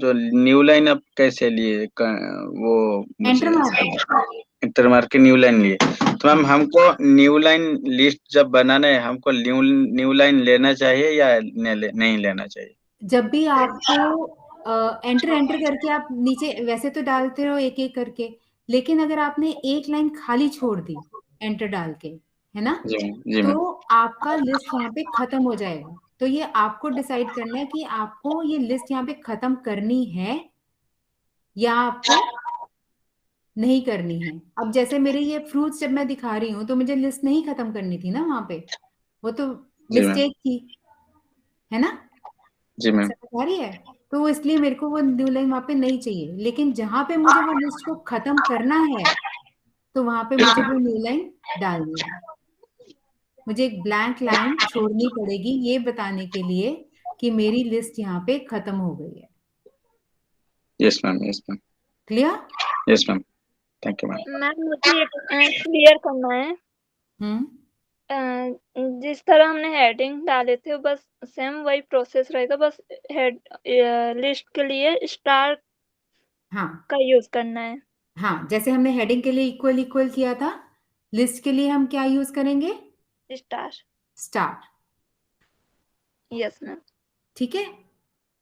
जो न्यू लाइन आप कैसे लिए? वो एंटर मुझे मार्क। इंटर मार के न्यू लाइन लिए, तो मैम हमको न्यू लाइन लिस्ट जब बनाना है, हमको न्यू लाइन लेना चाहिए या नहीं लेना चाहिए? जब भी आपको एंटर करके आप नीचे वैसे तो डालते रहो एक एक करके, लेकिन अगर आपने एक लाइन खाली छोड़ दी एंटर डाल के, है ना, जी मैम। तो आपका लिस्ट यहाँ पे खत्म हो जाएगा। तो ये आपको डिसाइड करना है कि आपको ये लिस्ट यहाँ पे खत्म करनी है या आपको नहीं करनी है। अब जैसे मेरे ये फ्रूट्स जब मैं दिखा रही हूँ, तो मुझे लिस्ट नहीं खत्म करनी थी ना वहां पे, वो तो जी मैम। मिस्टेक थी, है ना? जी मैम। समझ आ रही है? तो इसलिए मेरे को वो न्यू लाइन वहां पे नहीं चाहिए, लेकिन जहां पे मुझे वो लिस्ट को खत्म करना है, तो वहां पे मुझे वो न्यू लाइन डालनी है। मुझे एक ब्लैंक लाइन छोड़नी पड़ेगी ये बताने के लिए कि मेरी लिस्ट यहाँ पे खत्म हो गई है। Yes ma'am, yes ma'am, clear? Yes ma'am, thank you ma'am. Ma'am मुझे क्लियर करना है। जिस तरह हमने हेडिंग डाले थे बस सेम वही प्रोसेस रहेगा, बस हेड लिस्ट के लिए स्टार हाँ का यूज करना है। हाँ, जैसे हमने हेडिंग के लिए इक्वल इक्वल किया था, लिस्ट के लिए हम क्या यूज करेंगे? स्टार। स्टार। Yes ma'am. ठीक है,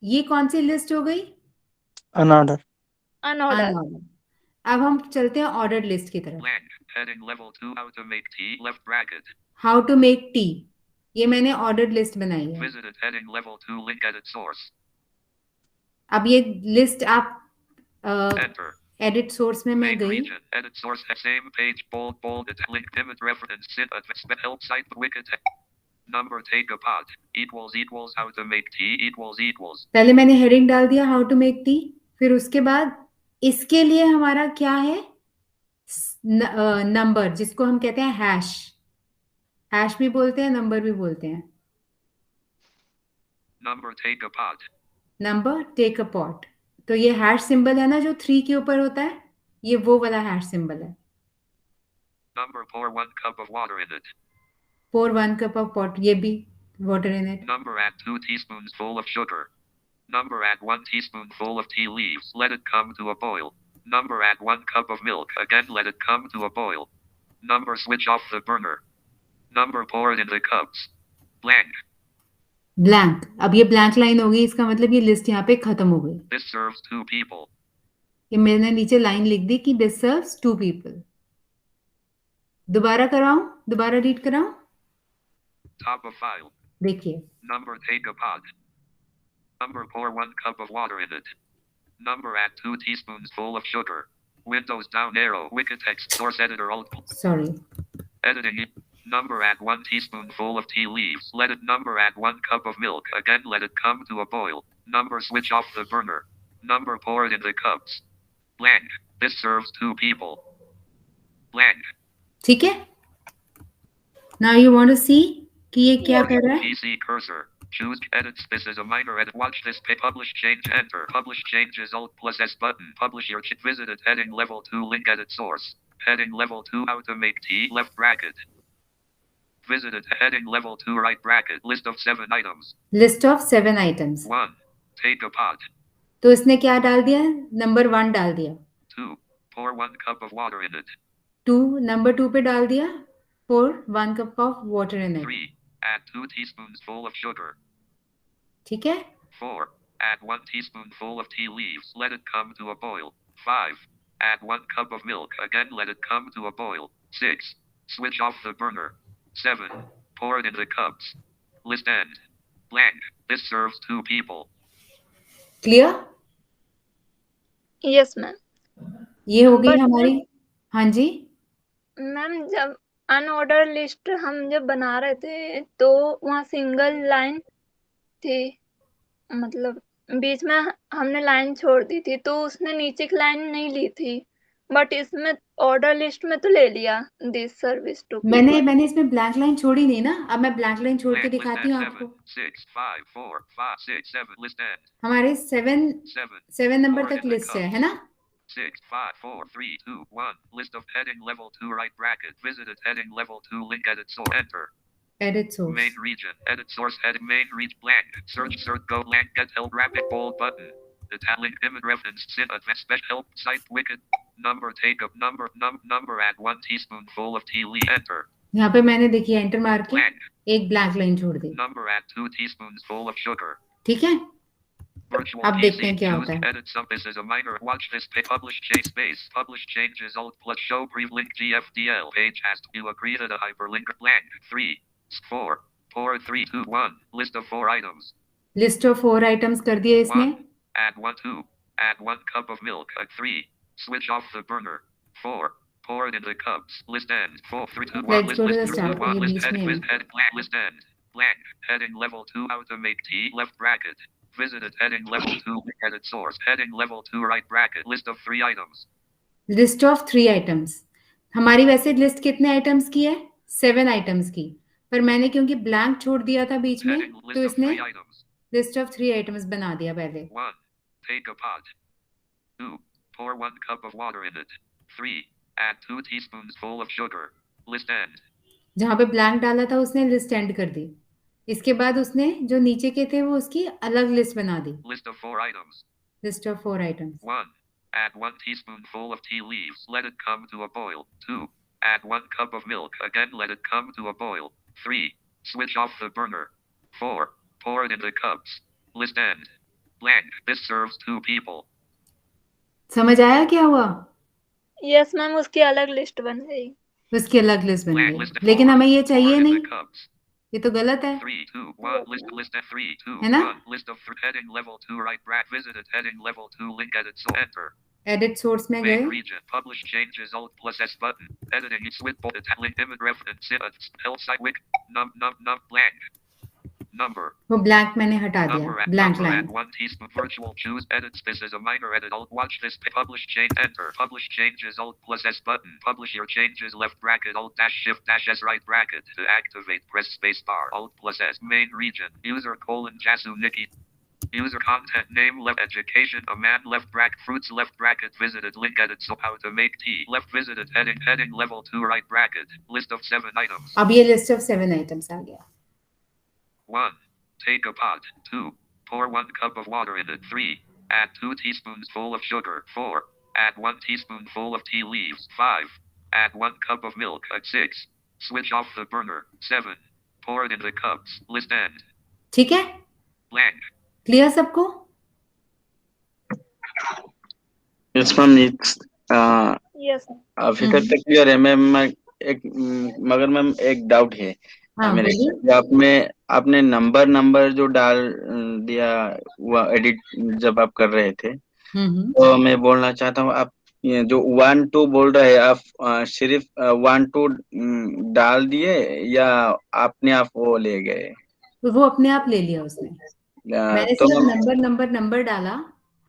ये कौन सी लिस्ट हो गई? अनऑर्डर। अनऑर्डर। अनऑर्डर। अब हम चलते हैं ऑर्डर्ड लिस्ट की तरफ। Blank. Heading level 2. How to make T left bracket. How to make tea, ये मैंने ऑर्डर्ड लिस्ट बनाई है। Visited heading level 2. Link edit source. अब ये लिस्ट आप Enter. एडिट सोर्स में मैं Main गई, region. Edit source. Same page. Bold. Link image reference. Sit advanced help site wicked. Number take a pot. Equals. How to make T equals. पहले मैंने heading डाल दिया हाउ टू मेक टी, फिर उसके बाद इसके लिए हमारा क्या है? नंबर, जिसको हम कहते हैं हैश। हैश भी बोलते हैं, नंबर भी बोलते हैं। Number take a pot. Number take a pot, तो ये हैश सिंबल है ना जो 3 के ऊपर होता है, ये वो वाला हैश सिंबल है। Number, pour 1 cup of water in it. pour 1 cup of water, ये भी water in it. Number, add 2 teaspoons full of sugar. Number, add 1 teaspoonful of tea leaves. Let it come to a boil. Number, add 1 cup of milk. Again, let it come to a boil. Number, switch off the burner. Number, pour it in the cups. Blank. Blank. अब ये blank line हो गई, इसका मतलब ये list यहाँ पे खत्म हो गई. This serves 2 people. ये मैंने नीचे line लिख दी कि this serves 2 people. दोबारा कराऊं, दोबारा read कराऊं. Top of file. देखिए. Number, take a pot. Number, pour 1 cup of water in it. Number, add 2 teaspoons full of sugar. Windows down arrow. Wikitext source editor alt. Sorry. Editing. Number, add 1 teaspoonful of tea leaves. Let it. Number, add 1 cup of milk. Again, let it come to a boil. Number, switch off the burner. Number, pour it in the cups. Blank. This serves 2 people. Blank. ठीक है. Now you want to see कि ये क्या कर रहा है? PC cursor. Choose edits. This is a minor edit. Watch this. Publish change. Enter. Publish changes. Alt plus S button. Publish your visited heading level 2 link edit source. Heading level 2 automate T left bracket. Visited heading level 2 right bracket. List of 7 items. List of 7 items. 1. Take a pot. तो इसने क्या डाल दिया? Number 1 डाल दिया. 2. Pour 1 cup of water in it. 2 number 2 पे डाल दिया. Pour 1 cup of water in it. 3. Add 2 teaspoons full of sugar. ठीक है? 4. Add 1 teaspoonful of tea leaves. Let it come to a boil. 5. Add 1 cup of milk. Again, let it come to a boil. 6. Switch off the burner. 7. Pour it in the cups. List end. Blank. This serves 2 people. Clear? Yes ma'am. ये हो गई But- हमारी. हाँ जी. Ma'am जब unordered list हम जब बना रहे थे तो वहाँ सिंगल लाइन थी, मतलब बीच में हमने लाइन छोड़ दी थी तो उसने नीचे की लाइन नहीं ली थी, बट इसमें ऑर्डर लिस्ट में तो ले लिया दिस सर्विस टू. मैंने इसमें ब्लैंक लाइन छोड़ी नहीं ना. अब मैं ब्लैंक लाइन छोड़ के Blank. List दिखाती end. हूँ 7. आपको. 6. 5. 4. 5. 6. 7. List end. हमारे 7 7. नंबर Pour it तक in the लिस्ट है cups. है ना? 6. 5. 4. 3. 2. 1. List of heading level 2 right bracket. Visited heading level 2 link edit source. Enter. Edit source. Main region. Edit source. Heading main reach blank. Search go blank. Get help graphic bold button. Italic image reference. Sit advanced special help site wicked. Number take up number add 1 teaspoonful of tea leaf. Enter. यहाँ पे मैंने देखिए enter मार के Blank. एक blank line छोड़ दी. Number add 2 teaspoons full of sugar. ठीक है? Virtual अब देखते हैं PC. क्या Choose होता है. edit sub. This is a minor. Watch this. Publish change space. Publish changes. Alt plus show brief link GFDL page has to. You agree to the hyperlink blank. 3. 4. Pour 3 2 1. List of 4 items. List of 4 items कर दिए इसने. 1. Add 1 2. Add 1 cup of milk. 3. Switch off the burner. 4. Pour it in the cups. List end. 4 3 2 1. Let's List go to the list start. 1. ये List बीच head में quiz है. head blank. List end. Blank. Heading level 2 automate T left bracket. Visited heading level 2 edit source. Heading level 2 right bracket. List of 3 items. List of 3 items. हमारी वैसे list कितने items की है? 7 items की. पर मैंने क्योंकि ब्लैंक छोड़ दिया था बीच में Heading तो list of इसने 3 items. लिस्ट ऑफ 3 आइटम्स बना दिया पहले. 1. Take a pot. 2. Pour 1 cup of water in it. 3. Add 2 teaspoons full of sugar. List end. जहाँ पे ब्लैंक डाला था उसने लिस्ट एंड कर दी. इसके बाद उसने जो नीचे के थे वो उसकी अलग लिस्ट बना दी. List of 4 items. List of 4 items. 1. Add 1 teaspoonful of tea leaves. Let it come to a boil. 2. Add 1 cup of milk. Again, let it come to a boil. 3. Switch off the burner. 4. Pour it in the cups. List end. Blank. This serves 2 people. समझ आया क्या हुआ? Yes ma'am, उसकी अलग list बन गई. उसकी अलग लिस्ट बन Blank. गई. List लेकिन 4. हमें ये Pour चाहिए it in नहीं. the cups. ये तो गलत है. 3 2 1. List 3 2 है ना? 1. List of heading level 2 right bracket. Visited heading level 2 link edit. So enter. Edit source में गए. Main region. Publish changes. Alt plus S button. Editing. Switch bolt. Italic image reference. Health site wick. Blank. Number. वो blank मैंने हटा दिया. Number add, blank number line. add 1 teaspoon virtual choose edits. This is a minor edit. Alt watch this. Publish change. Enter. Publish changes. Alt plus S button. Publish your changes. Left bracket. Alt dash shift dash S right bracket. To activate, press space bar. Alt plus S. Main region. User : Jasu Nikki. User content name left education a man left bracket fruits left bracket visited link edit so how to make tea left visited heading level 2 right bracket list of 7 items. अब ये list of 7 items आ गया. 1. Take a pot. 2. Pour 1 cup of water in it. 3. Add 2 teaspoons full of sugar. 4. Add 1 teaspoonful of tea leaves. 5. Add 1 cup of milk. 6. Switch off the burner. 7. Pour it in the cups. List end. ठीक है, Blank. Clear सबको? Yes ma'am. Yes अभी तक तो clear है ma'am. मगर ma'am एक doubt है हाँ मेरे. बोलिए. आपने नंबर जो डाल दिया वो एडिट जब आप कर रहे थे, तो मैं बोलना चाहता हूँ आप ये जो 1 2 बोल रहे हैं आप सिर्फ 1 2 डाल दिए या आपने आप वो ले गए? वो अपने आप ले लिया उसने. मैंने तो सिर्फ नंबर डाला,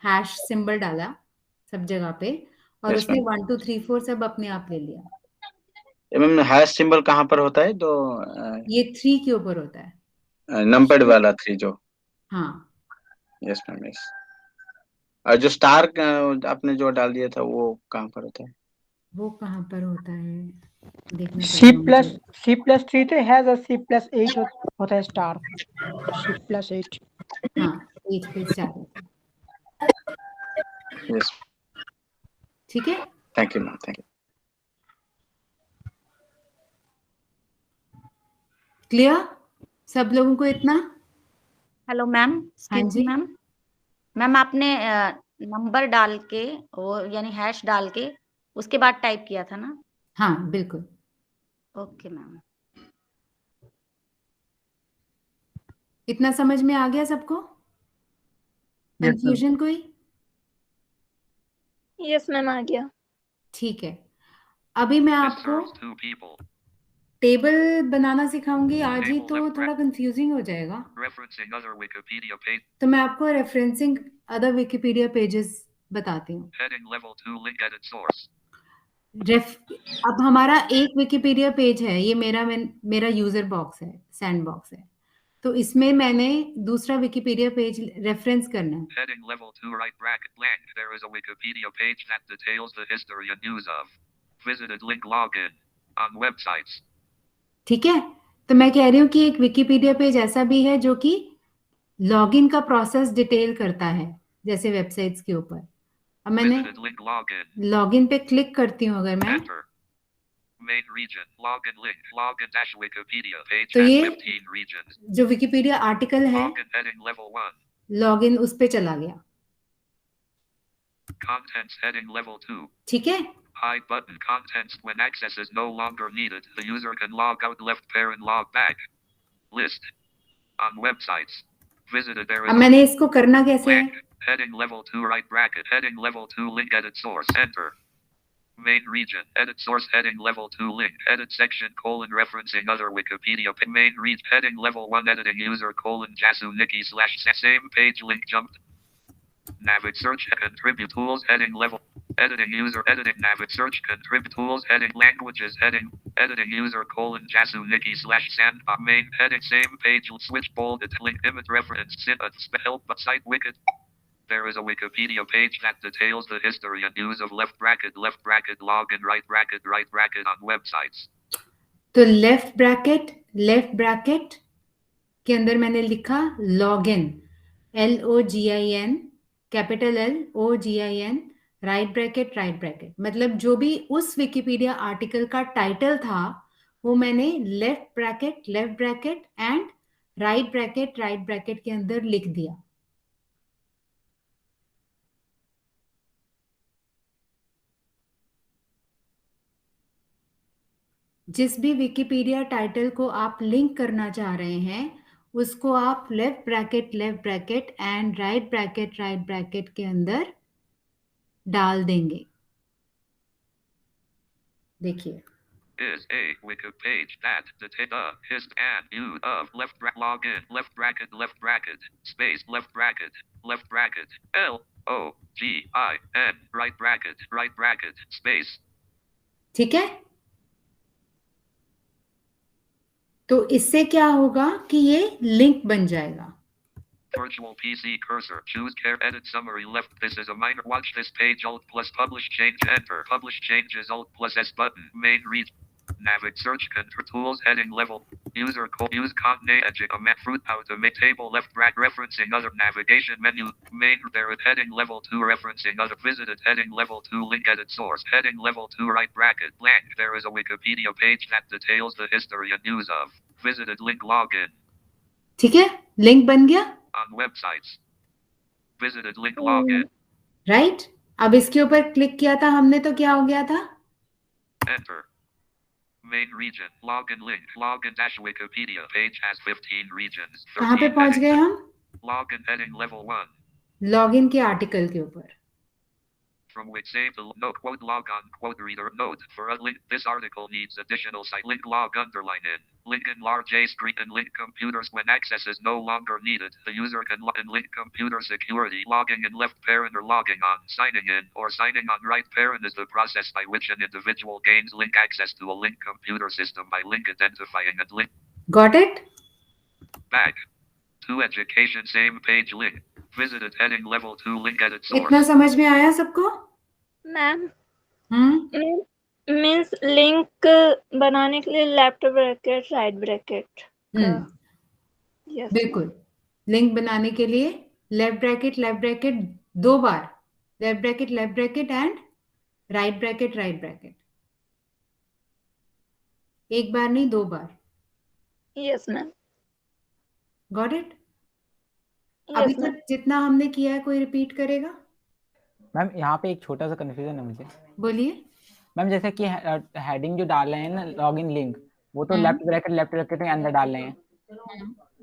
हैश सिंबल डाला सब जगह पे, और Yes, उसने ma'am. 1 2 3 4 सब अपने आप ले लिया. मैम हैश सिंबल कहाँ पर होता है? तो ये 3 के ऊपर होता है. नंबर वाला 3 जो. हाँ, यस मैम. यस. और जो स्टार आपने जो डाल दिया था वो कहाँ पर होता है? वो कहाँ पर होता है देखना C पड़ेगा plus मुझे. C+3 तो हैज और C+8 होता है स्टार. C+8. हाँ, 8 पे स्टार होता है. यस. ठीक है, thank you ma'am. Thank you. Clear सब लोगों को इतना? Hello ma'am. हाँ जी. मैम मैम आपने नंबर डाल के और यानी हैश डाल के उसके बाद टाइप किया था ना? हाँ बिल्कुल. Okay ma'am. इतना समझ में आ गया सबको? कंफ्यूजन कोई? यस मैम आ गया. ठीक है, अभी मैं This आपको serves 2 people. टेबल बनाना सिखाऊंगी आज ही, तो थोड़ा कंफ्यूजिंग हो जाएगा. Referencing other Wikipedia page. तो मैं आपको रेफरेंसिंग अदर विकिपीडिया पेजेस बताती हूँ. Heading level 2 link edit source. अब हमारा एक विकिपीडिया पेज है, ये मेरा यूजर बॉक्स है, सैंड बॉक्स है. तो इसमें मैंने दूसरा विकिपीडिया पेज रेफरेंस करना है. Heading level 2 right bracket blank. There is a Wikipedia page that details the history and news of visited link login on websites. ठीक है, तो मैं कह रही हूँ कि एक विकिपीडिया पेज ऐसा भी है जो कि लॉगिन का प्रोसेस डिटेल करता है, जैसे वेबसाइट्स के ऊपर. अब मैंने Visited link login. लॉगिन पे क्लिक करती हूँ अगर मैं, Enter. Main region. Login link. Login dash Wikipedia page तो has ये 15 regions. जो विकिपीडिया आर्टिकल है, Login heading level 1. लॉगिन उस पे चला गया. Contents heading level 2. ठीक है, Hide button contents when access is no longer needed. The user can log out left parent log back. List. On websites. Visited there is अब मैंने इसको करना कैसे है? blank. Heading level 2 right bracket. Heading level 2 link edit source. Enter. Main region. Edit source heading level 2 link. Edit section colon referencing other Wikipedia. Main read heading level 1 editing user colon Jasu Nikki slash same page link jumped. Navig search contribute tools heading level. Editing user editing navig search contribute tools heading languages heading. Editing user colon Jasu Nikki slash sand main heading same page switch bolded link image reference sit help but site wicked. There is a Wikipedia page that details the history and news of left bracket login right bracket on websites. तो left bracket के अंदर मैंने लिखा login, LOGIN, capital LOGIN, right bracket. मतलब जो भी उस Wikipedia article का टाइटल था वो मैंने left bracket and right bracket के अंदर लिख दिया. जिस भी विकिपीडिया टाइटल को आप लिंक करना चाह रहे हैं उसको आप left bracket and right bracket के अंदर डाल देंगे. देखिए, Is a wiki page that details the hist and view of login left bracket space left bracket LOGIN right bracket space. ठीक है, तो इससे क्या होगा कि ये लिंक बन जाएगा. Virtual PC cursor. Choose care. Edit summary left. This is a minor. Watch this page. Alt plus publish change. Enter. Publish changes. Alt plus S button. Main read. Navig search control tools. Heading level. User code. Use cognate edge. Fruit automate table left bracket. Referencing other navigation menu. Main there is heading level 2. Referencing other visited. Heading level 2. Link edit source. Heading level 2. Right bracket. Blank. There is a Wikipedia page that details the history and news of visited. Link login. ठीक है, link बन गया On websites. Visited link login. Right. अब इसके ऊपर click किया था हमने तो क्या हो गया था? Enter. Main region. Login link. Login dash Wikipedia page has 15 regions. कहाँ पे पहुंच गए हम? Login heading level 1. लॉगिन के आर्टिकल के ऊपर। From which save the note quote log on quote reader note for a link. This article needs additional site link log underline in. Link in large A screen and link computers when access is no longer needed. The user can log in link computer security. Logging in left parent or logging on. Signing in or signing on right parent is the process by which an individual gains link access to a link computer system by link identifying and link. Got it? Back to education same page link. Visited heading level 2 link edit source. इतना समझ में आया सबको? Ma'am means link बनाने के लिए left bracket right bracket. Yes बिल्कुल, link बनाने के लिए लेफ्ट ब्रैकेट 2 बार, left bracket and right bracket, एक बार नहीं 2 बार। Yes ma'am. Got it? अभी तक जितना हमने किया है कोई रिपीट करेगा? मैम यहाँ पे एक छोटा सा कंफ्यूजन है मुझे। बोलिए। मैम जैसे कि हेडिंग जो डाल रहे हैं ना लॉगिन लिंक, वो तो लेफ्ट ब्रैकेट में अंदर डाल रहे हैं,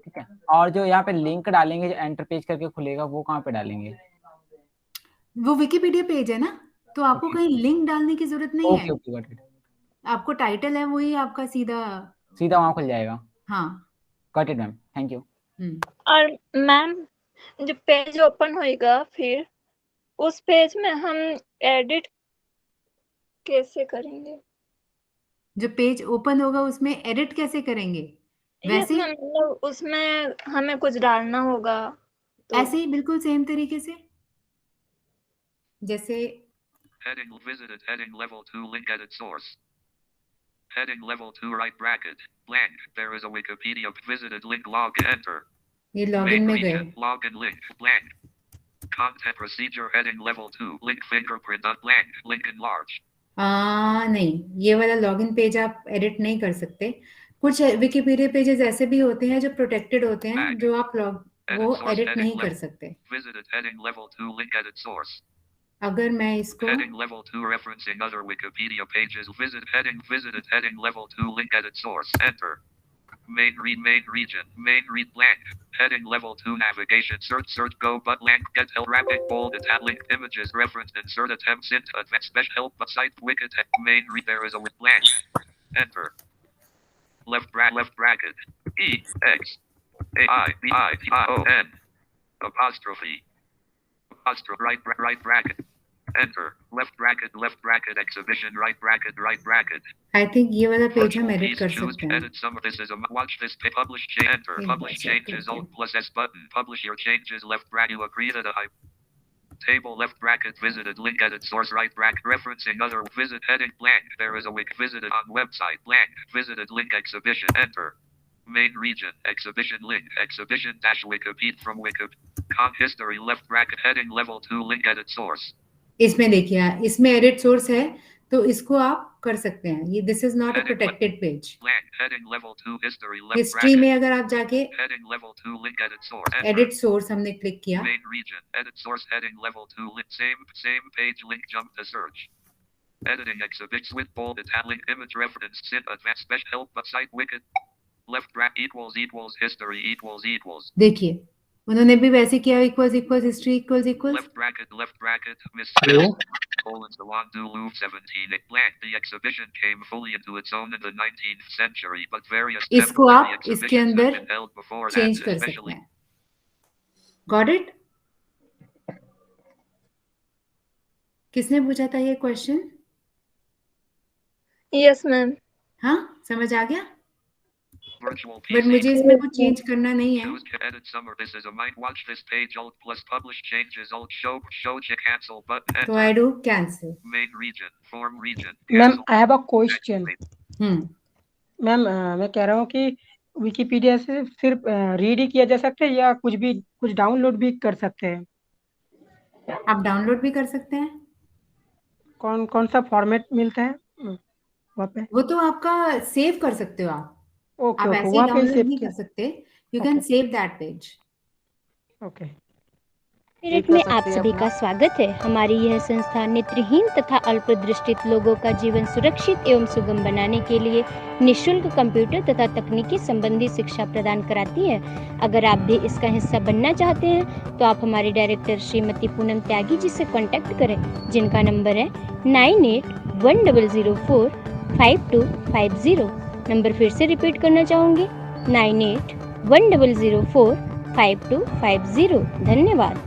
ठीक है, और जो यहाँ पे लिंक डालेंगे जो एंटर पेज करके खुलेगा वो कहाँ पे डालेंगे? वो विकिपीडिया पेज है ना, तो आपको कहीं लिंक डालने की जरूरत नहीं है। Okay got it. आपको टाइटल है वही आपका सीधा वहाँ खुल जाएगा। हाँ got it ma'am, thank you. और मैम जो पेज ओपन होएगा फिर उस पेज में हम एडिट कैसे करेंगे? जो पेज ओपन होगा उसमें एडिट कैसे करेंगे? वैसे मतलब उसमें हमें कुछ डालना होगा तो... ऐसे ही बिल्कुल सेम तरीके से जैसे heading visited heading level 2 link edit source heading level 2 right bracket blank there is a Wikipedia visited link log enter ये लॉगिन में गए login link blank content procedure heading level 2 link fingerprint blank link enlarge नहीं, ये वाला login page आप edit नहीं कर सकते। कुछ विकिपीडिया पेजेस ऐसे भी होते हैं जो प्रोटेक्टेड होते हैं, जो आप वो एडिट नहीं कर सकते। visited heading level 2 link edit source अगर मैं इसको heading level 2 referencing other Wikipedia pages visit heading visited heading level 2 link edit source enter main read blank heading level 2 navigation search go but blank get help rapid bold add link images reference insert attempts into advanced special help but site wiki main read there is a blank enter left bracket e x a I b I t I o n apostrophe right bracket enter left bracket exhibition right bracket I think ये वाला page हम edit कर सकते हैं। edit some of this is a watch this publish change enter publish changes alt plus S button publish your changes left bracket you agree to the table left bracket visited link edit source right bracket referencing other visit heading blank there is a link visited on website blank visited link exhibition enter main region exhibition link exhibition dash Wikipedia from Wikipedia history left bracket heading level 2 link edit source इसमें देखिए इसमें edit source है तो इसको आप कर सकते हैं। ये this is not a protected page. History में अगर आप जाके एडिट सोर्स हमने क्लिक किया editing exhibits with bold italic image reference sent advanced special help but site wicked left bracket equals history equals देखिए उन्होंने भी वैसे किया equals history equals left bracket miss colons along du Louvre 17 blank the exhibition came fully into its own in the 19th century but various इसको आप इसके अंदर change कर सकते हैं। Got it? किसने पूछा था ये क्वेश्चन? Yes ma'am. हाँ समझ आ गया? Virtual but PC. मुझे इसमें कुछ चेंज करना नहीं है. Choose edit summer. This is a might watch this page. Alt plus publish changes. Alt show cancel button. तो I do cancel. Main region. Form region. Ma'am Cancel. I have a question. Hmm ma'am मैं कह रहा हूँ कि Wikipedia से सिर्फ read ही किया जा सकता है या कुछ डाउनलोड भी कर सकते हैं? आप डाउनलोड भी कर सकते हैं. कौन कौन सा फॉर्मेट मिलता है वहाँ पे? वो तो आपका सेव कर सकते हो आप. ओके आप ओके, ऐसे ही वहाँ पे डाउनलोड सेव नहीं किया. कर सकते. You can okay save that page. Okay. Spirit में आप सभी का स्वागत है. हमारी यह संस्था नेत्रहीन तथा अल्पदृष्टित लोगों का जीवन सुरक्षित एवं सुगम बनाने के लिए निःशुल्क कंप्यूटर तथा तकनीकी संबंधी शिक्षा प्रदान कराती है. अगर आप भी इसका हिस्सा बनना चाहते हैं तो आप हमारी डायरेक्टर श्रीमती पूनम त्यागी जी से कांटेक्ट करें, जिनका नंबर है 9810452550. नंबर फिर से रिपीट करना चाहूँगी, 9810452550. धन्यवाद.